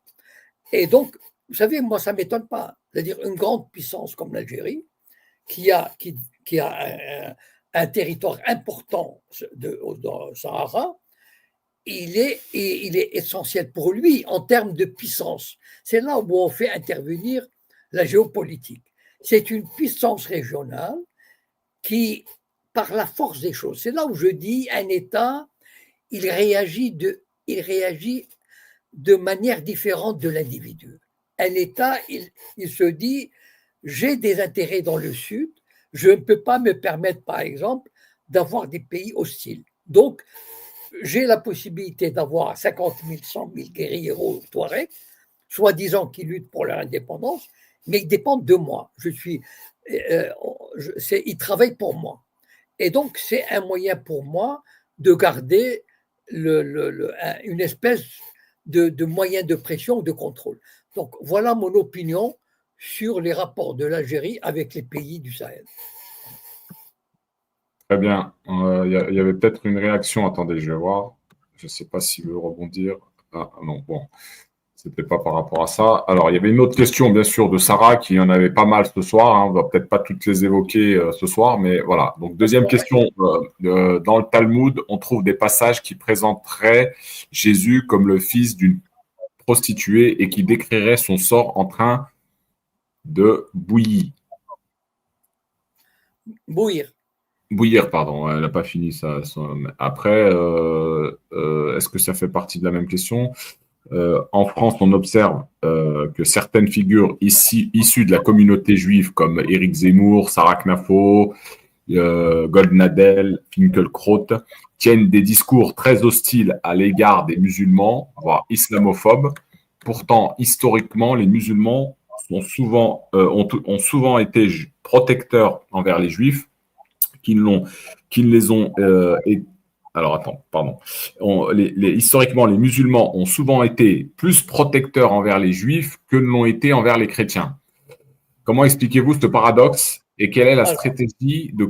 Et donc, vous savez, moi, ça ne m'étonne pas. C'est-à-dire une grande puissance comme l'Algérie, qui a un territoire important dans le Sahara, il est essentiel pour lui en termes de puissance. C'est là où on fait intervenir la géopolitique. C'est une puissance régionale qui, par la force des choses, c'est là où je dis un État, il réagit de manière différente de l'individu. Un État, il se dit, j'ai des intérêts dans le Sud, je ne peux pas me permettre, par exemple, d'avoir des pays hostiles. Donc, j'ai la possibilité d'avoir 50 000, 100 000 guerrieros Touaregs, soi-disant qui luttent pour leur indépendance, mais ils dépendent de moi. Ils travaillent pour moi. Et donc, c'est un moyen pour moi de garder une espèce de moyen de pression, de contrôle. Donc, voilà mon opinion sur les rapports de l'Algérie avec les pays du Sahel. Très bien. Il y avait peut-être une réaction. Attendez, je vais voir. Je ne sais pas s'il veut rebondir. Ah non, bon. C'était pas par rapport à ça. Alors, il y avait une autre question, bien sûr, de Sarah, qui en avait pas mal ce soir. Hein. On va peut-être pas toutes les évoquer ce soir, mais voilà. Donc, deuxième question. Dans le Talmud, on trouve des passages qui présenteraient Jésus comme le fils d'une prostituée et qui décriraient son sort en train de bouillir. Bouillir, pardon. Elle n'a pas fini ça. Après, est-ce que ça fait partie de la même question ? En France, on observe que certaines figures issues de la communauté juive, comme Éric Zemmour, Sarah Knafo, Goldnadel, Finkielkraut, tiennent des discours très hostiles à l'égard des musulmans, voire islamophobes. Pourtant, historiquement, les musulmans ont souvent été protecteurs envers les juifs, qui ne les ont alors, attends, pardon. Historiquement, les musulmans ont souvent été plus protecteurs envers les juifs que ne l'ont été envers les chrétiens. Comment expliquez-vous ce paradoxe et quelle est la stratégie de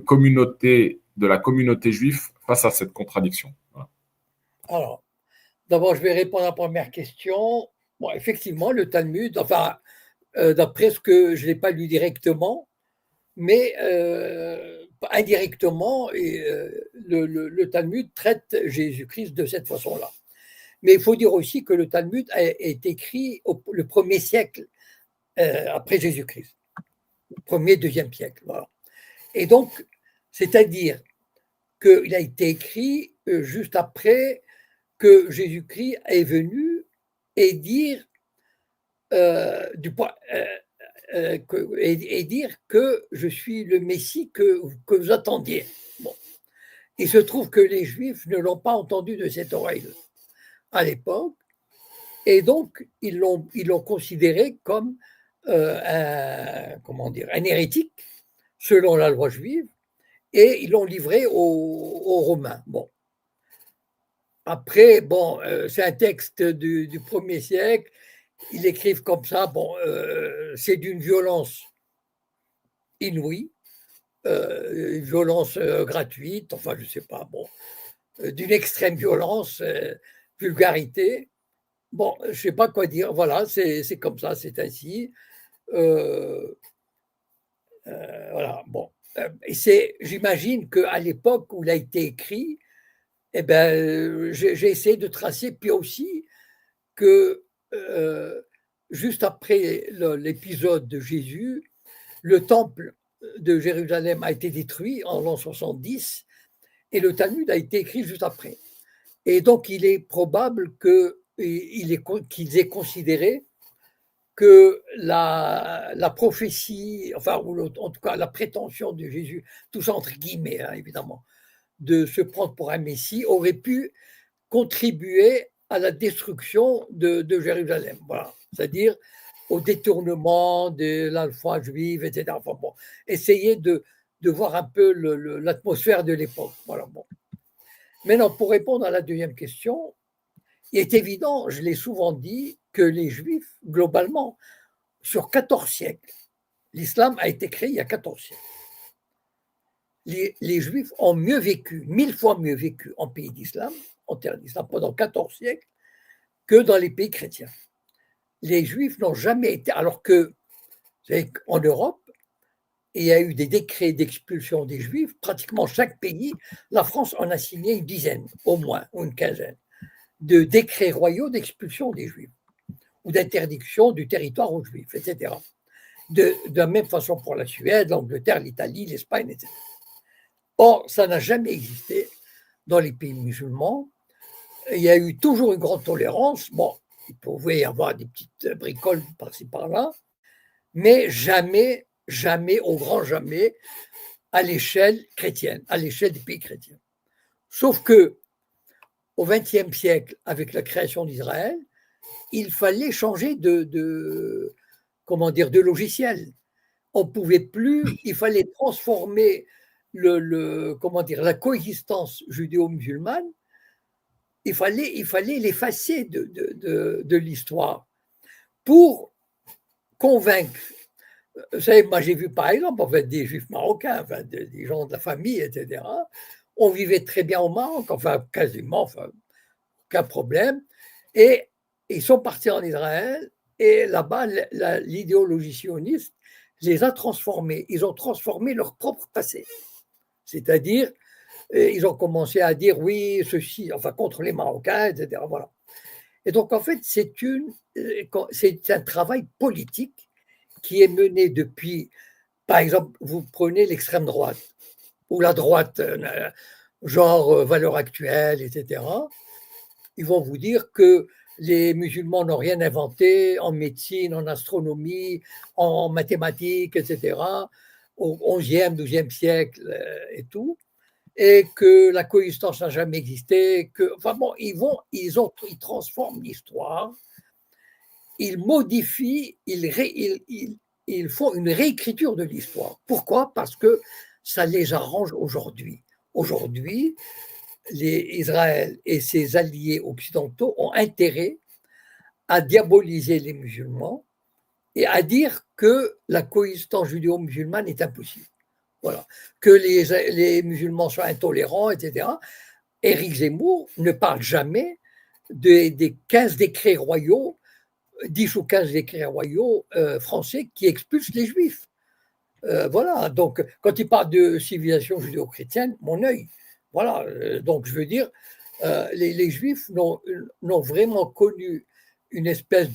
la communauté juive face à cette contradiction ? Voilà. Alors, d'abord, je vais répondre à la première question. Bon, effectivement, le Talmud, enfin, d'après ce que je ne l'ai pas lu directement, mais indirectement, le Talmud traite Jésus-Christ de cette façon-là. Mais il faut dire aussi que le Talmud est écrit le 1er siècle après Jésus-Christ, le 1er, 2e siècle. Voilà. Et donc, c'est-à-dire qu'il a été écrit juste après que Jésus-Christ est venu et dire et dire que je suis le Messie que vous attendiez. Bon. Il se trouve que les Juifs ne l'ont pas entendu de cette oreille à l'époque, et donc ils l'ont considéré comme un hérétique selon la loi juive, et ils l'ont livré aux Romains. Bon. Après, c'est un texte du 1er siècle. Ils écrivent comme ça, c'est d'une violence inouïe, une violence gratuite, enfin je ne sais pas, d'une extrême violence, vulgarité. Bon, je ne sais pas quoi dire, voilà, c'est comme ça, c'est ainsi. Voilà, bon. J'imagine qu'à l'époque où il a été écrit, eh ben, j'ai essayé de tracer, puis aussi que juste après l'épisode de Jésus, le temple de Jérusalem a été détruit en l'an 70 et le Talmud a été écrit juste après. Et donc, il est probable qu'ils aient considéré que la prophétie, enfin, ou en tout cas la prétention de Jésus, tout ça entre guillemets, hein, évidemment, de se prendre pour un Messie, aurait pu contribuer à la destruction de Jérusalem. Voilà. C'est-à-dire au détournement de la foi juive, etc. Enfin, bon, essayer de voir un peu l'atmosphère de l'époque. Voilà, bon. Maintenant, pour répondre à la deuxième question, il est évident, je l'ai souvent dit, que les Juifs, globalement, sur 14 siècles, l'islam a été créé il y a 14 siècles. Les Juifs ont mieux vécu, 1000 fois mieux vécu en pays d'islam, en terre d'islam, pendant 14 siècles, que dans les pays chrétiens. Les Juifs n'ont jamais été, alors que, vous savez, en Europe, il y a eu des décrets d'expulsion des Juifs, pratiquement chaque pays, la France en a signé une dizaine, au moins, ou une quinzaine, de décrets royaux d'expulsion des Juifs, ou d'interdiction du territoire aux Juifs, etc. De la même façon pour la Suède, l'Angleterre, l'Italie, l'Espagne, etc. Or, ça n'a jamais existé dans les pays musulmans. Il y a eu toujours une grande tolérance. Bon, il pouvait y avoir des petites bricoles par-ci par-là, mais jamais, jamais, au grand jamais, à l'échelle chrétienne, à l'échelle des pays chrétiens. Sauf que, au XXe siècle, avec la création d'Israël, il fallait changer de logiciel. On ne pouvait plus, il fallait transformer la coexistence judéo-musulmane, il fallait l'effacer de l'histoire pour convaincre. Vous savez, moi j'ai vu par exemple des juifs marocains, des gens de la famille, etc. On vivait très bien au Maroc, enfin quasiment, aucun problème. Et ils sont partis en Israël et là-bas, l'idéologie sioniste les a transformés. Ils ont transformé leur propre passé. C'est-à-dire, ils ont commencé à dire oui, ceci, enfin contre les Marocains, etc. Voilà. Et donc, en fait, c'est un travail politique qui est mené depuis, par exemple, vous prenez l'extrême droite ou la droite, genre valeurs actuelles, etc. Ils vont vous dire que les musulmans n'ont rien inventé en médecine, en astronomie, en mathématiques, etc., au XIe, XIIe siècle et tout, et que la coexistence n'a jamais existé, enfin bon, ils transforment l'histoire, ils modifient, ils font une réécriture de l'histoire. Pourquoi? Parce que ça les arrange aujourd'hui. Aujourd'hui, Israël et ses alliés occidentaux ont intérêt à diaboliser les musulmans et à dire que la coexistence judéo-musulmane est impossible. Voilà. Que les musulmans soient intolérants, etc. Éric Zemmour ne parle jamais des 15 décrets royaux, 10 ou 15 décrets royaux français qui expulsent les juifs. Voilà. Donc, quand il parle de civilisation judéo-chrétienne, mon œil. Voilà. Donc, je veux dire, les juifs n'ont vraiment connu une espèce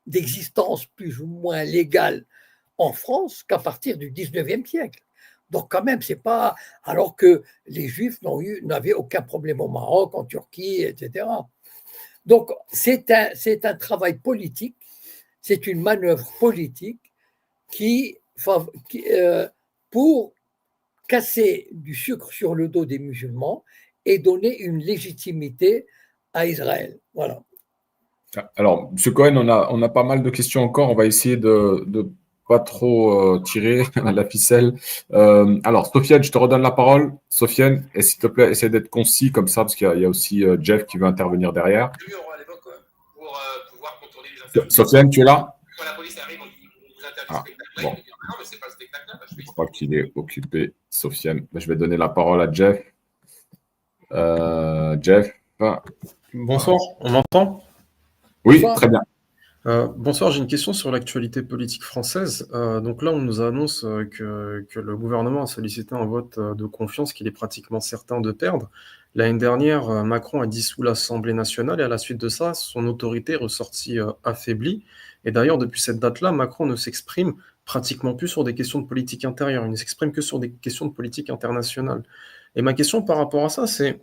d'existence plus ou moins légale en France qu'à partir du 19e siècle. Donc quand même, c'est pas... Alors que les Juifs n'avaient aucun problème au Maroc, en Turquie, etc. Donc c'est un travail politique, c'est une manœuvre politique pour casser du sucre sur le dos des musulmans et donner une légitimité à Israël. Voilà. Alors, M. Cohen, on a pas mal de questions encore. On va essayer de pas trop tirer la ficelle. Alors, Sofiane, je te redonne la parole. Sofiane, et s'il te plaît, essaie d'être concis comme ça, parce qu'il y a aussi Jeff qui veut intervenir derrière. Pour pouvoir contourner les interdits. Sofiane, tu es là? Quand la police arrive, on vous interdit le spectacle. Bon. Non, mais c'est pas le spectacle. Je crois qu'il est occupé, Sofiane. Je vais donner la parole à Jeff. Jeff. Bonsoir, on m'entend? Oui, Bonsoir. très bien. Bonsoir, j'ai une question sur l'actualité politique française. Donc là, on nous annonce que le gouvernement a sollicité un vote de confiance qu'il est pratiquement certain de perdre. L'année dernière, Macron a dissous l'Assemblée nationale et à la suite de ça, son autorité est ressortie affaiblie. Et d'ailleurs, depuis cette date-là, Macron ne s'exprime pratiquement plus sur des questions de politique intérieure, il ne s'exprime que sur des questions de politique internationale. Et ma question par rapport à ça, c'est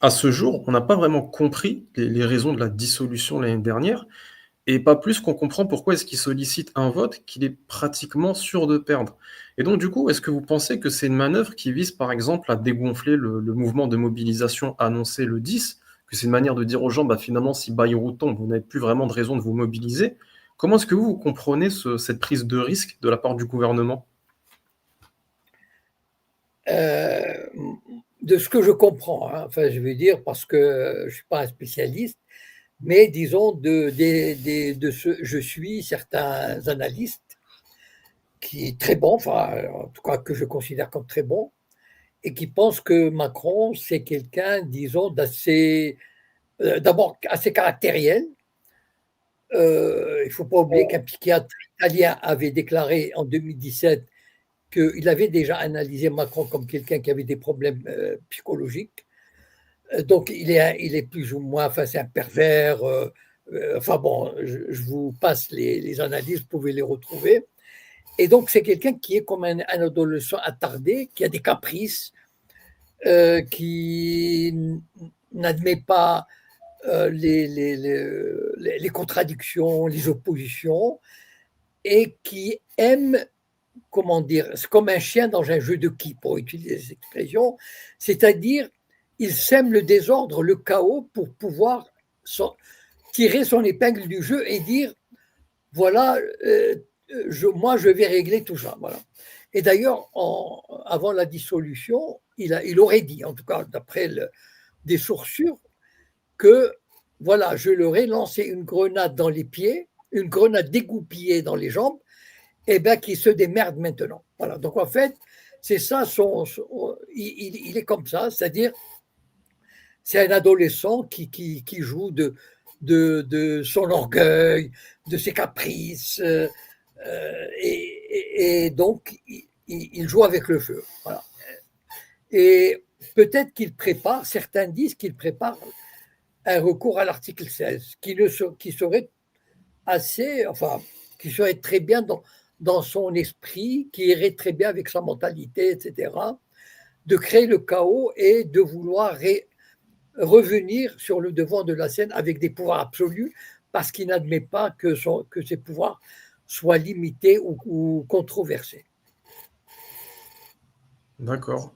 à ce jour, on n'a pas vraiment compris les raisons de la dissolution l'année dernière, et pas plus qu'on comprend pourquoi est-ce qu'il sollicite un vote qu'il est pratiquement sûr de perdre. Et donc, du coup, est-ce que vous pensez que c'est une manœuvre qui vise, par exemple, à dégonfler le mouvement de mobilisation annoncé le 10, que c'est une manière de dire aux gens, bah, finalement, si Bayrou tombe, vous n'avez plus vraiment de raison de vous mobiliser. Comment est-ce que vous comprenez cette prise de risque de la part du gouvernement? Euh, de ce que je comprends, hein, enfin, je veux dire, parce que je ne suis pas un spécialiste, mais disons, je suis certains analystes qui est très bon, enfin, en tout cas que je considère comme très bon, et qui pensent que Macron, c'est quelqu'un, disons, d'assez, d'abord assez caractériel. Il ne faut pas oublier qu'un psychiatre italien avait déclaré en 2017 qu'il avait déjà analysé Macron comme quelqu'un qui avait des problèmes psychologiques. Donc, il est plus ou moins, enfin, c'est un pervers. Enfin, bon, je vous passe les analyses, vous pouvez les retrouver. Et donc, c'est quelqu'un qui est comme un adolescent attardé, qui a des caprices, qui n'admet pas les contradictions, les oppositions, et qui aime, comment dire, c'est comme un chien dans un jeu de quilles, pour utiliser cette expression, c'est-à-dire il sème le désordre, le chaos, pour pouvoir tirer son épingle du jeu et dire, voilà, moi je vais régler tout ça. Voilà. Et d'ailleurs, avant la dissolution, il aurait dit, en tout cas d'après des sources sûres, que voilà, je leur ai lancé une grenade dans les pieds, une grenade dégoupillée dans les jambes, et bien qu'ils se démerdent maintenant. Voilà. Donc en fait, c'est ça, il est comme ça, c'est-à-dire c'est un adolescent qui joue de son orgueil, de ses caprices, et donc il joue avec le feu. Voilà. Et peut-être qu'il prépare, certains disent qu'il prépare un recours à l'article 16, qui serait assez, enfin, qui serait très bien dans son esprit, qui irait très bien avec sa mentalité, etc., de créer le chaos et de vouloir revenir sur le devant de la scène avec des pouvoirs absolus, parce qu'il n'admet pas que ses pouvoirs soient limités ou controversés. D'accord.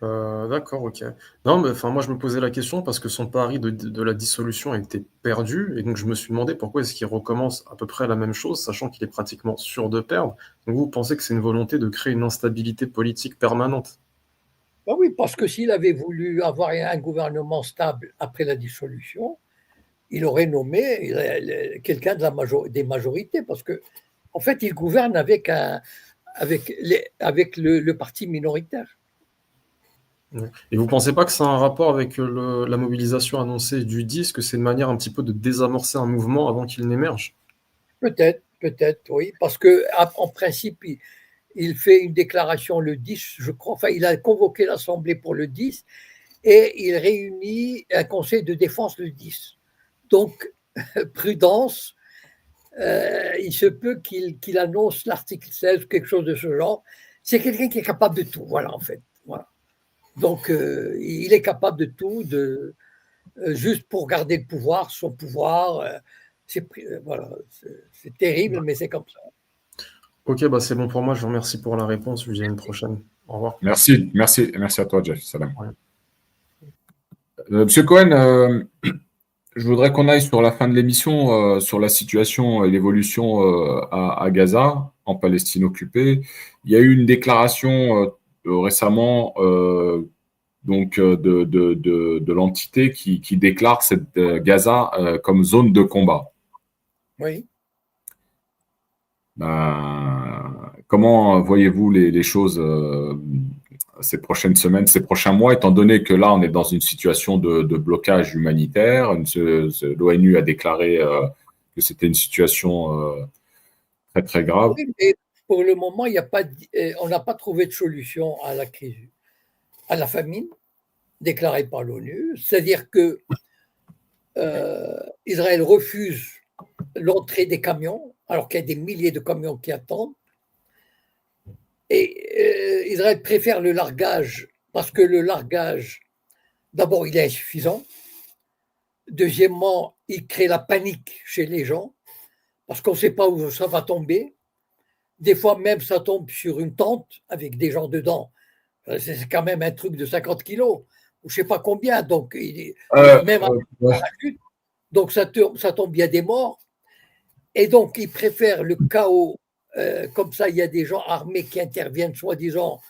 D'accord, ok. Non, mais enfin, moi je me posais la question parce que son pari de la dissolution a été perdu, et donc je me suis demandé pourquoi est-ce qu'il recommence à peu près la même chose, sachant qu'il est pratiquement sûr de perdre. Donc vous pensez que c'est une volonté de créer une instabilité politique permanente? Ben oui, parce que s'il avait voulu avoir un gouvernement stable après la dissolution, il aurait nommé quelqu'un des majorités, parce que en fait, il gouverne avec le parti minoritaire. Ouais. Et vous pensez pas que ça a un rapport avec la mobilisation annoncée du 10, que c'est une manière un petit peu de désamorcer un mouvement avant qu'il n'émerge? Peut-être, oui, parce que en principe, il fait une déclaration le 10, je crois. Enfin, il a convoqué l'Assemblée pour le 10 et il réunit un conseil de défense le 10. Donc, prudence, il se peut qu'il annonce l'article 16 ou quelque chose de ce genre. C'est quelqu'un qui est capable de tout, voilà, en fait. Voilà. Donc, il est capable de tout, juste pour garder le pouvoir, son pouvoir. Voilà, c'est terrible, mais c'est comme ça. Ok, bah c'est bon pour moi, je vous remercie pour la réponse, je vous dis à une prochaine. Au revoir. Merci à toi, Jeff. Salam. Ouais. Monsieur Cohen, je voudrais qu'on aille sur la fin de l'émission, sur la situation et l'évolution à Gaza, en Palestine occupée. Il y a eu une déclaration récemment de l'entité qui déclare cette Gaza comme zone de combat. Oui. Comment voyez-vous les choses ces prochaines semaines, ces prochains mois, étant donné que là, on est dans une situation de blocage humanitaire. L'ONU a déclaré que c'était une situation très, très grave. Oui, mais pour le moment, on n'a pas trouvé de solution à la crise, à la famine déclarée par l'ONU. C'est-à-dire que Israël refuse l'entrée des camions, alors qu'il y a des milliers de camions qui attendent. Et Israël préfère le largage, parce que le largage D'abord, il est insuffisant. Deuxièmement, il crée la panique chez les gens parce qu'on ne sait pas où ça va tomber. Des fois même, ça tombe sur une tente avec des gens dedans. C'est quand même un truc de 50 kilos, ou je ne sais pas combien. Donc, même Ouais. la chute, donc ça tombe, il y a des morts. Et donc, ils préfèrent le chaos. Comme ça, il y a des gens armés qui interviennent, soi-disant,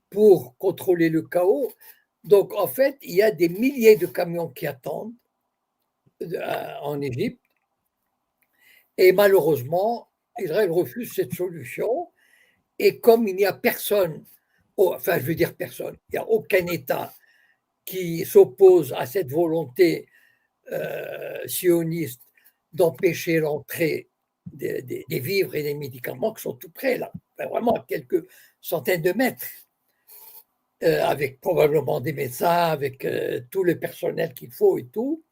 pour contrôler le chaos. Donc, en fait, il y a des milliers de camions qui attendent en Égypte. Et malheureusement, Israël refuse cette solution. Et comme il n'y a personne, enfin, je veux dire personne, il n'y a aucun État qui s'oppose à cette volonté sioniste d'empêcher l'entrée des vivres et des médicaments qui sont tout près, là, vraiment à quelques centaines de mètres, avec probablement des médecins, avec tout le personnel qu'il faut et tout,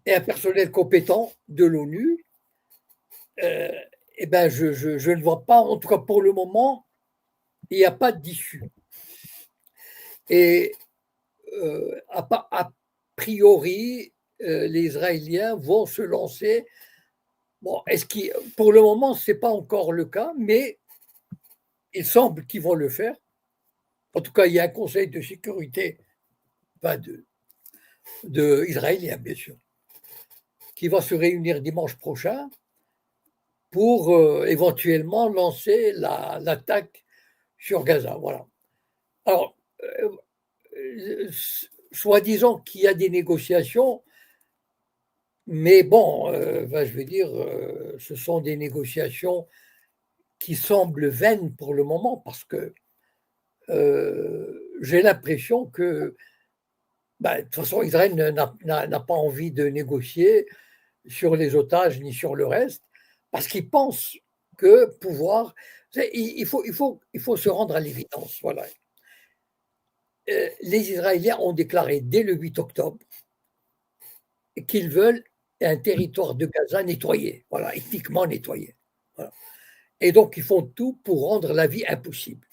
et un personnel compétent de l'ONU. Eh ben, je ne vois pas, en tout cas pour le moment, il n'y a pas d'issue. Et a priori, les Israéliens vont se lancer. Bon, pour le moment, ce n'est pas encore le cas, mais il semble qu'ils vont le faire. En tout cas, il y a un conseil de sécurité, pas de israélien, bien sûr, qui va se réunir dimanche prochain pour éventuellement lancer l'attaque sur Gaza. Voilà. Alors, soi-disant qu'il y a des négociations, mais bon, je veux dire, ce sont des négociations qui semblent vaines pour le moment parce que j'ai l'impression que, de toute façon, Israël n'a pas envie de négocier sur les otages ni sur le reste parce qu'il pense que pouvoir. Il faut se rendre à l'évidence. Voilà. Les Israéliens ont déclaré dès le 8 octobre qu'ils veulent un territoire de Gaza nettoyé, voilà, ethniquement nettoyé. Voilà. Et donc, ils font tout pour rendre la vie impossible.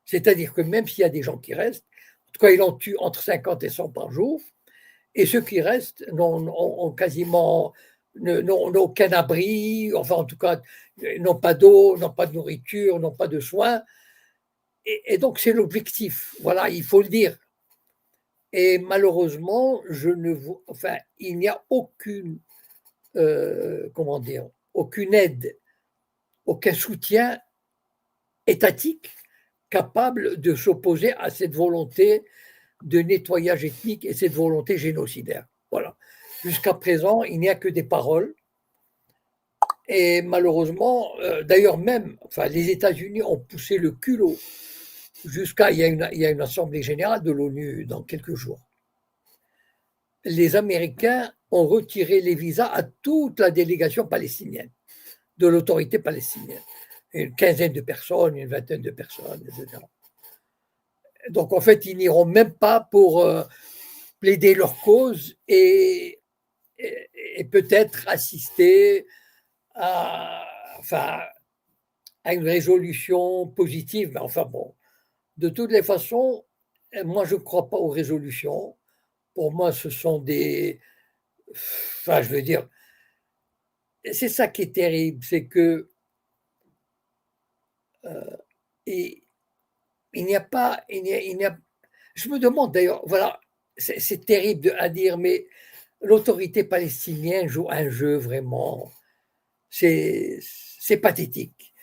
C'est-à-dire que même s'il y a des gens qui restent, en tout cas, ils en tuent entre 50 et 100 par jour, et ceux qui restent n'ont quasiment n'ont aucun abri, enfin en tout cas, n'ont pas d'eau, n'ont pas de nourriture, n'ont pas de soins. Et donc, c'est l'objectif, voilà, il faut le dire. Et malheureusement, il n'y a aucune, comment dire, aucune aide, aucun soutien étatique capable de s'opposer à cette volonté de nettoyage ethnique et cette volonté génocidaire. Voilà. Jusqu'à présent, il n'y a que des paroles. Et malheureusement, d'ailleurs même, les États-Unis ont poussé le culot jusqu'à, il y a une assemblée générale de l'ONU dans quelques jours. Les Américains ont retiré les visas à toute la délégation palestinienne, de l'autorité palestinienne. Une quinzaine de personnes, une vingtaine de personnes, etc. Donc en fait, ils n'iront même pas pour plaider leur cause et peut-être assister à une résolution positive. Mais enfin bon, de toutes les façons, moi je ne crois pas aux résolutions. Pour moi, ce sont des. Je veux dire, c'est ça qui est terrible, c'est que il n'y a pas. Je me demande d'ailleurs, voilà, c'est terrible à dire, mais l'autorité palestinienne joue un jeu vraiment. C'est pathétique.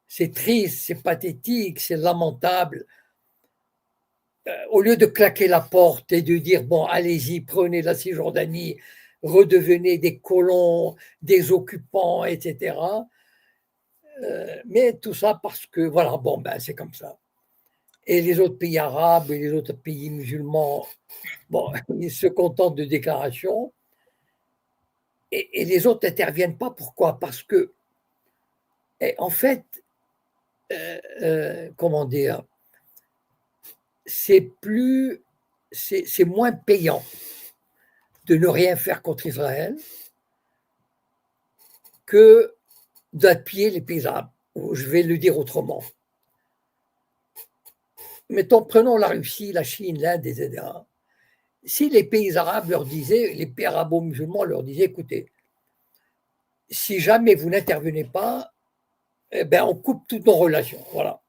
C'est triste, c'est pathétique, c'est lamentable. Au lieu de claquer la porte et de dire, bon, allez-y, prenez la Cisjordanie, redevenez des colons, des occupants, etc. Mais tout ça parce que, voilà, bon, c'est comme ça. Et les autres pays arabes et les autres pays musulmans, bon, ils se contentent de déclarations. Et les autres n'interviennent pas. Pourquoi? Parce que, en fait, comment dire, c'est moins payant de ne rien faire contre Israël que d'appuyer les pays arabes. Je vais le dire autrement. Mettons, prenons la Russie, la Chine, l'Inde, etc. si les pays arabes leur disaient, les pays arabo-musulmans leur disaient, écoutez, si jamais vous n'intervenez pas, eh ben, on coupe toutes nos relations. Voilà.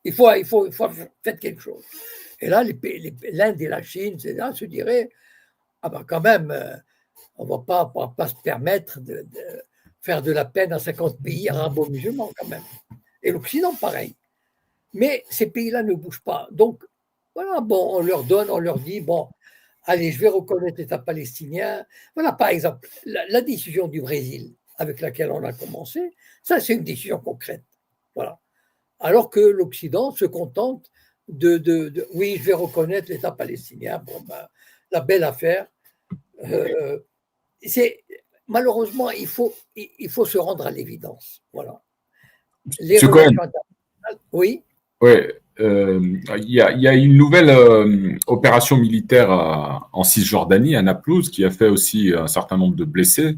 Il faut faire quelque chose. Et là, l'Inde et la Chine, se diraient, ah ben quand même, on ne va pas se permettre de faire de la peine à 50 pays arabo-musulmans quand même. Et l'Occident, pareil. Mais ces pays-là ne bougent pas. Donc, voilà, bon, on leur dit, bon, allez, je vais reconnaître l'État palestinien. Voilà, par exemple, la décision du Brésil avec laquelle on a commencé, ça, c'est une décision concrète. Voilà. Alors que l'Occident se contente oui, je vais reconnaître l'État palestinien. Bon, ben, la belle affaire. Malheureusement, il faut se rendre à l'évidence. Voilà. Les Monsieur relations Cohen, internationales, oui. oui, il y a une nouvelle opération militaire en Cisjordanie, à Naplouse, qui a fait aussi un certain nombre de blessés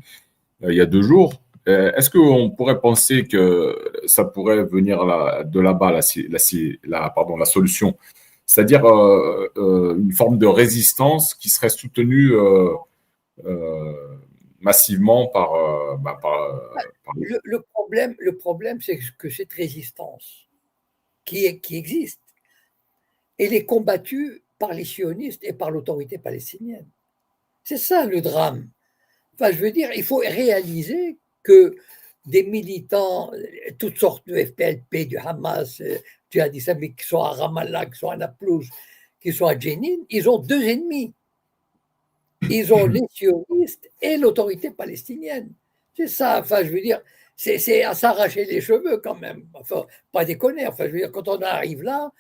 il y a 2 jours. Est-ce qu'on pourrait penser que ça pourrait venir de là-bas, la solution, c'est-à-dire une forme de résistance qui serait soutenue euh, massivement par Le problème, c'est que cette résistance qui existe, elle est combattue par les sionistes et par l'autorité palestinienne. C'est ça le drame. Enfin, je veux dire, il faut réaliser que des militants, toutes sortes de FPLP, du Hamas, du Jihad islamique, qui sont à Ramallah, qui sont à Naplouse, qui sont à Jenin, ils ont deux ennemis. Ils ont les sionistes et l'autorité palestinienne. C'est ça, enfin, je veux dire, c'est à s'arracher les cheveux quand même. Enfin, pas déconner. Enfin, je veux dire, quand on arrive là,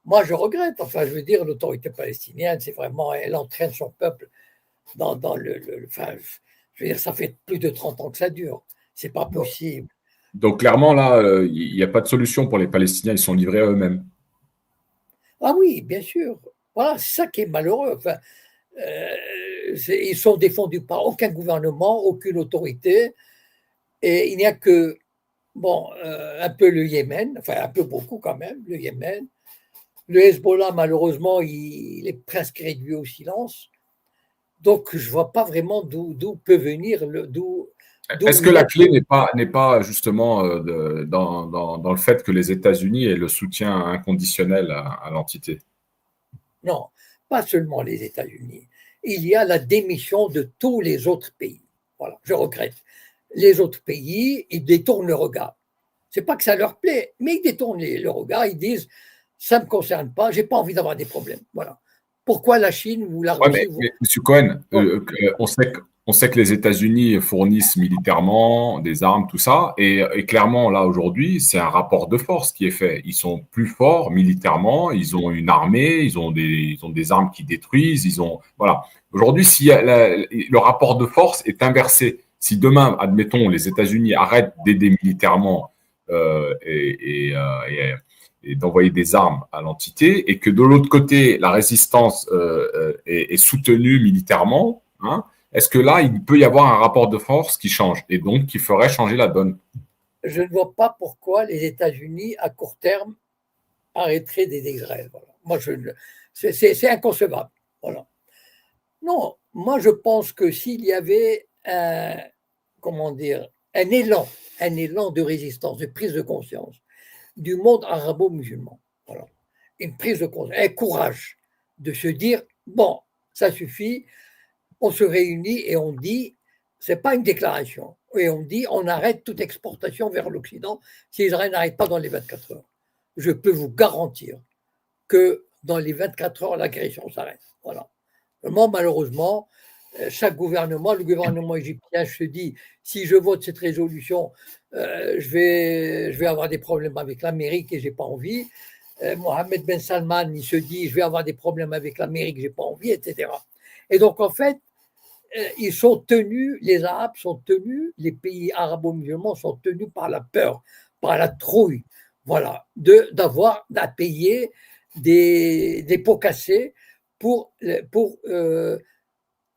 moi, je regrette. Enfin, je veux dire, l'autorité palestinienne, c'est vraiment, elle entraîne son peuple dans enfin, je veux dire, ça fait plus de 30 ans que ça dure. C'est pas possible. Donc clairement, là, il n'y a pas de solution pour les Palestiniens, ils sont livrés à eux-mêmes. Ah oui, bien sûr. Voilà, c'est ça qui est malheureux. Enfin, ils sont défendus par aucun gouvernement, aucune autorité, et il n'y a que, bon, un peu le Yémen, enfin un peu beaucoup quand même, le Yémen. Le Hezbollah, malheureusement, il est presque réduit au silence. Donc, je ne vois pas vraiment d'où peut venir, d'où Est-ce que la clé n'est pas justement dans le fait que les États-Unis aient le soutien inconditionnel à l'entité? Non, pas seulement les États-Unis. Il y a la démission de tous les autres pays. Voilà, je regrette. Les autres pays, ils détournent le regard. C'est pas que ça leur plaît, mais ils détournent le regard. Ils disent, ça ne me concerne pas, j'ai pas envie d'avoir des problèmes. Voilà. Pourquoi la Chine ou la Ouais, Russie mais Monsieur Cohen, on sait que les États-Unis fournissent militairement des armes, tout ça, et clairement, là, aujourd'hui, c'est un rapport de force qui est fait. Ils sont plus forts militairement, ils ont une armée, ils ont des armes qui détruisent, voilà. Aujourd'hui, si le rapport de force est inversé, si demain, admettons, les États-Unis arrêtent d'aider militairement et d'envoyer des armes à l'entité, et que de l'autre côté, la résistance est soutenue militairement, hein, est-ce que là, il peut y avoir un rapport de force qui change, et donc qui ferait changer la donne? Je ne vois pas pourquoi les États-Unis, à court terme, arrêteraient des grèves. Voilà. Moi, c'est inconcevable. Voilà. Non, moi, je pense que s'il y avait comment dire, un élan de résistance, de prise de conscience du monde arabo-musulman. Voilà. Une prise de conscience, un courage de se dire, bon, ça suffit, on se réunit et on dit, c'est pas une déclaration, et on dit, on arrête toute exportation vers l'Occident si Israël n'arrête pas dans les 24 heures. Je peux vous garantir que dans les 24 heures, l'agression s'arrête. Voilà. Seulement, malheureusement, chaque gouvernement, le gouvernement égyptien se dit, si je vote cette résolution, je vais avoir des problèmes avec l'Amérique et je n'ai pas envie. Mohamed Ben Salman, il se dit, je vais avoir des problèmes avec l'Amérique, je n'ai pas envie, etc. Et donc, en fait, ils sont tenus, les Arabes sont tenus, les pays arabo-musulmans sont tenus par la peur, par la trouille, voilà, d'avoir à payer des pots cassés pour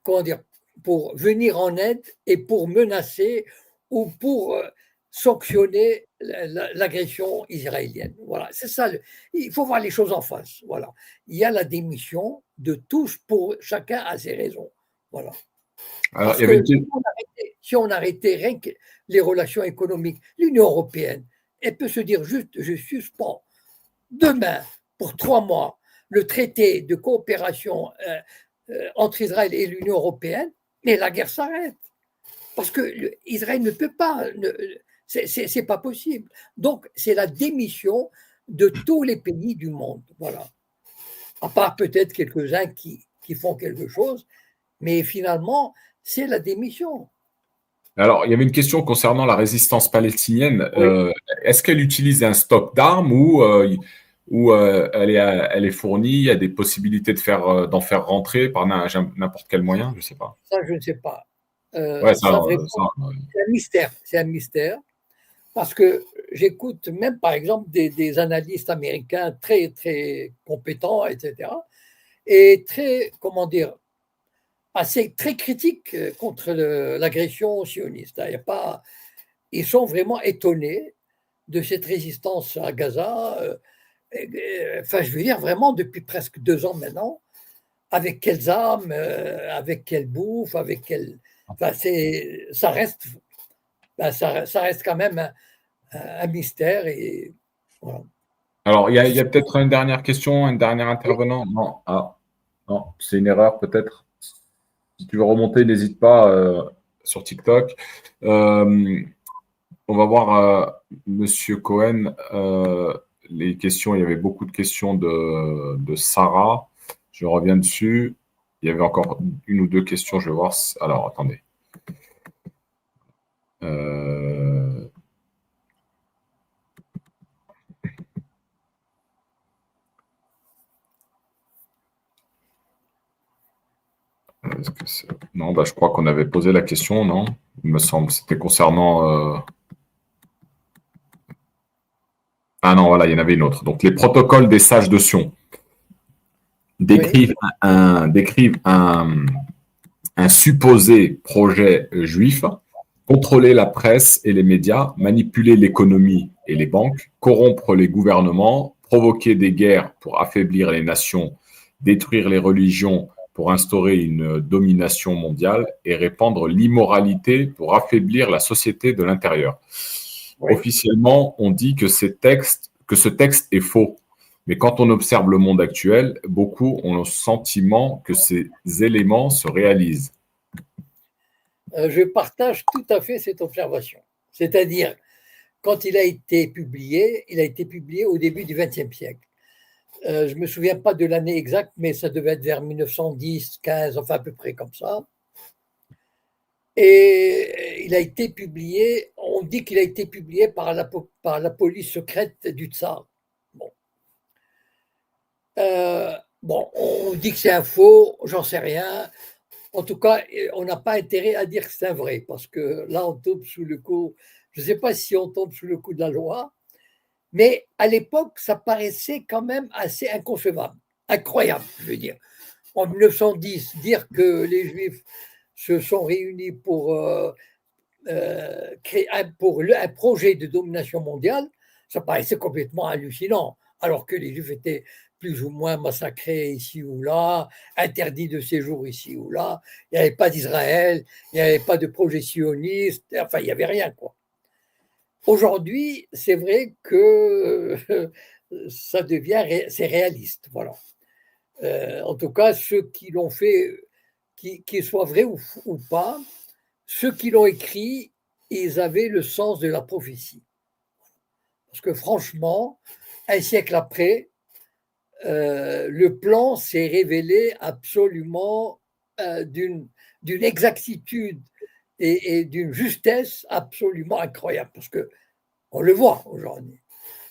comment dire, pour venir en aide et pour menacer ou pour sanctionner l'agression israélienne. Voilà, c'est ça. Il faut voir les choses en face. Voilà. Il y a la démission de tous pour chacun a ses raisons. Voilà. Alors, Parce il y avait que une... si on arrêtait rien que les relations économiques, l'Union européenne, elle peut se dire juste, je suspends demain pour 3 mois le traité de coopération entre Israël et l'Union européenne, mais la guerre s'arrête. Parce que Israël ne peut pas, c'est pas possible. Donc, c'est la démission de tous les pays du monde. Voilà. À part peut-être quelques-uns qui font quelque chose, mais finalement, c'est la démission. Alors, il y avait une question concernant la résistance palestinienne. Oui. Est-ce qu'elle utilise un stock d'armes ou elle est fournie, il y a des possibilités d'en faire rentrer par n'importe quel moyen? Je ne sais pas. Ça, je ne sais pas. Ouais, Ça, vraiment, c'est un mystère. C'est un mystère. Parce que j'écoute même, par exemple, des analystes américains très, très compétents, etc. Et très, comment dire, assez très critiques contre l'agression sioniste. Il y a pas, ils sont vraiment étonnés de cette résistance à Gaza. Enfin, je veux dire, vraiment, depuis presque 2 ans maintenant, avec quelles armes, avec quelle bouffe, avec quelle. Enfin, ça reste, ça reste quand même un mystère. Et voilà. Alors, il y a peut-être une dernière question, un dernier intervenant. Non, non, c'est une erreur peut-être. Si tu veux remonter, n'hésite pas sur TikTok. On va voir Monsieur Cohen. Les questions, il y avait beaucoup de questions de Sarah. Je reviens dessus. Il y avait encore une ou deux questions. Je vais voir. Alors, attendez. Non, bah, je crois qu'on avait posé la question, non? Il me semble. C'était concernant. Ah non, voilà, il y en avait une autre. Donc, les protocoles des sages de Sion décrivent un supposé projet juif, contrôler la presse et les médias, manipuler l'économie et les banques, corrompre les gouvernements, provoquer des guerres pour affaiblir les nations, détruire les religions pour instaurer une domination mondiale et répandre l'immoralité pour affaiblir la société de l'intérieur. Oui. Officiellement, on dit que ce texte est faux. Mais quand on observe le monde actuel, beaucoup ont le sentiment que ces éléments se réalisent. Je partage tout à fait cette observation. C'est-à-dire, quand il a été publié au début du XXe siècle. Je ne me souviens pas de l'année exacte, mais ça devait être vers 1910, 15, enfin à peu près comme ça. Et il a été publié, on dit qu'il a été publié par la police secrète du Tsar. Bon, on dit que c'est un faux, j'en sais rien. En tout cas, on n'a pas intérêt à dire que c'est un vrai, parce que là, on tombe sous le coup, je ne sais pas si on tombe sous le coup de la loi, mais à l'époque, ça paraissait quand même assez inconcevable, incroyable, je veux dire. En 1910, dire que les Juifs se sont réunis pour créer un projet de domination mondiale, ça paraissait complètement hallucinant, alors que les Juifs étaient plus ou moins massacrés ici ou là, interdits de séjour ici ou là, il n'y avait pas d'Israël, il n'y avait pas de projet sioniste, enfin, il n'y avait rien, quoi. Aujourd'hui, c'est vrai que ça devient, c'est réaliste, voilà. En tout cas, ceux qui l'ont fait, qu'ils soient vrais ou pas, ceux qui l'ont écrit, ils avaient le sens de la prophétie. Parce que franchement, un siècle après, le plan s'est révélé absolument d'une exactitude et d'une justesse absolument incroyable, parce qu'on le voit aujourd'hui.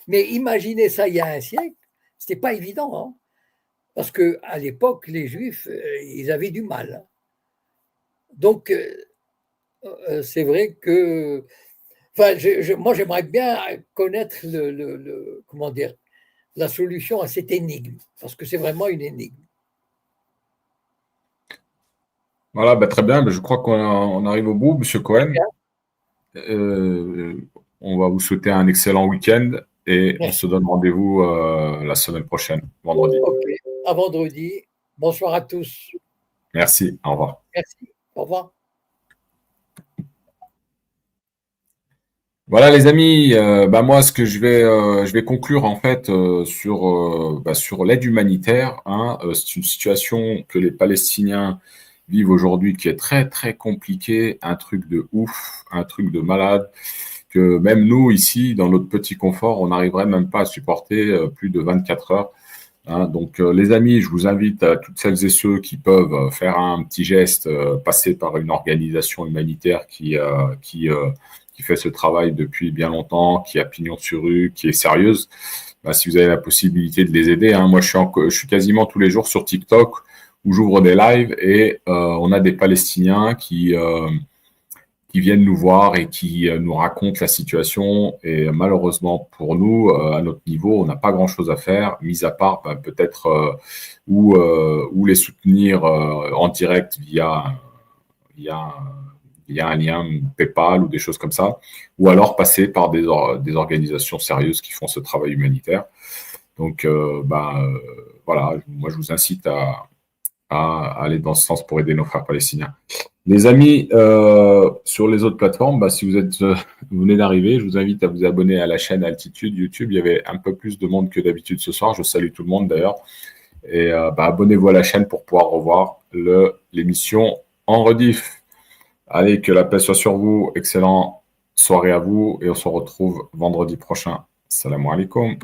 Mais imaginez ça il y a un siècle, ce n'était pas évident, hein, parce qu'à l'époque, les Juifs, ils avaient du mal. Donc, c'est vrai que, enfin, moi, j'aimerais bien connaître comment dire, la solution à cette énigme, parce que c'est vraiment une énigme. Voilà, très bien. Je crois qu'on arrive au bout, Monsieur Cohen. On va vous souhaiter un excellent week-end et on Merci. se donne rendez-vous la semaine prochaine, vendredi. Ok, à vendredi. Bonsoir à tous. Merci, au revoir. Merci. Au revoir. Voilà les amis, moi ce que je vais conclure en fait sur l'aide humanitaire. Hein. C'est une situation que les Palestiniens vivent aujourd'hui qui est très très compliquée, un truc de ouf, un truc de malade, que même nous ici dans notre petit confort, on n'arriverait même pas à supporter plus de 24 heures. Hein. Donc les amis, je vous invite à toutes celles et ceux qui peuvent faire un petit geste, passer par une organisation humanitaire qui fait ce travail depuis bien longtemps, qui a pignon sur rue, qui est sérieuse. Si vous avez la possibilité de les aider, hein. Moi je suis quasiment tous les jours sur TikTok où j'ouvre des lives et on a des Palestiniens qui viennent nous voir et qui nous racontent la situation. Et malheureusement pour nous, à notre niveau, on n'a pas grand-chose à faire, mis à part peut-être ou les soutenir en direct via un lien PayPal ou des choses comme ça, ou alors passer par des organisations sérieuses qui font ce travail humanitaire. Donc, voilà, moi je vous incite à aller dans ce sens pour aider nos frères palestiniens. Les amis, sur les autres plateformes, si vous venez d'arriver, je vous invite à vous abonner à la chaîne Altitude YouTube. Il y avait un peu plus de monde que d'habitude ce soir. Je salue tout le monde d'ailleurs. Et abonnez-vous à la chaîne pour pouvoir revoir l'émission en rediff. Allez, que la paix soit sur vous. Excellente soirée à vous et on se retrouve vendredi prochain. Salam alaikum.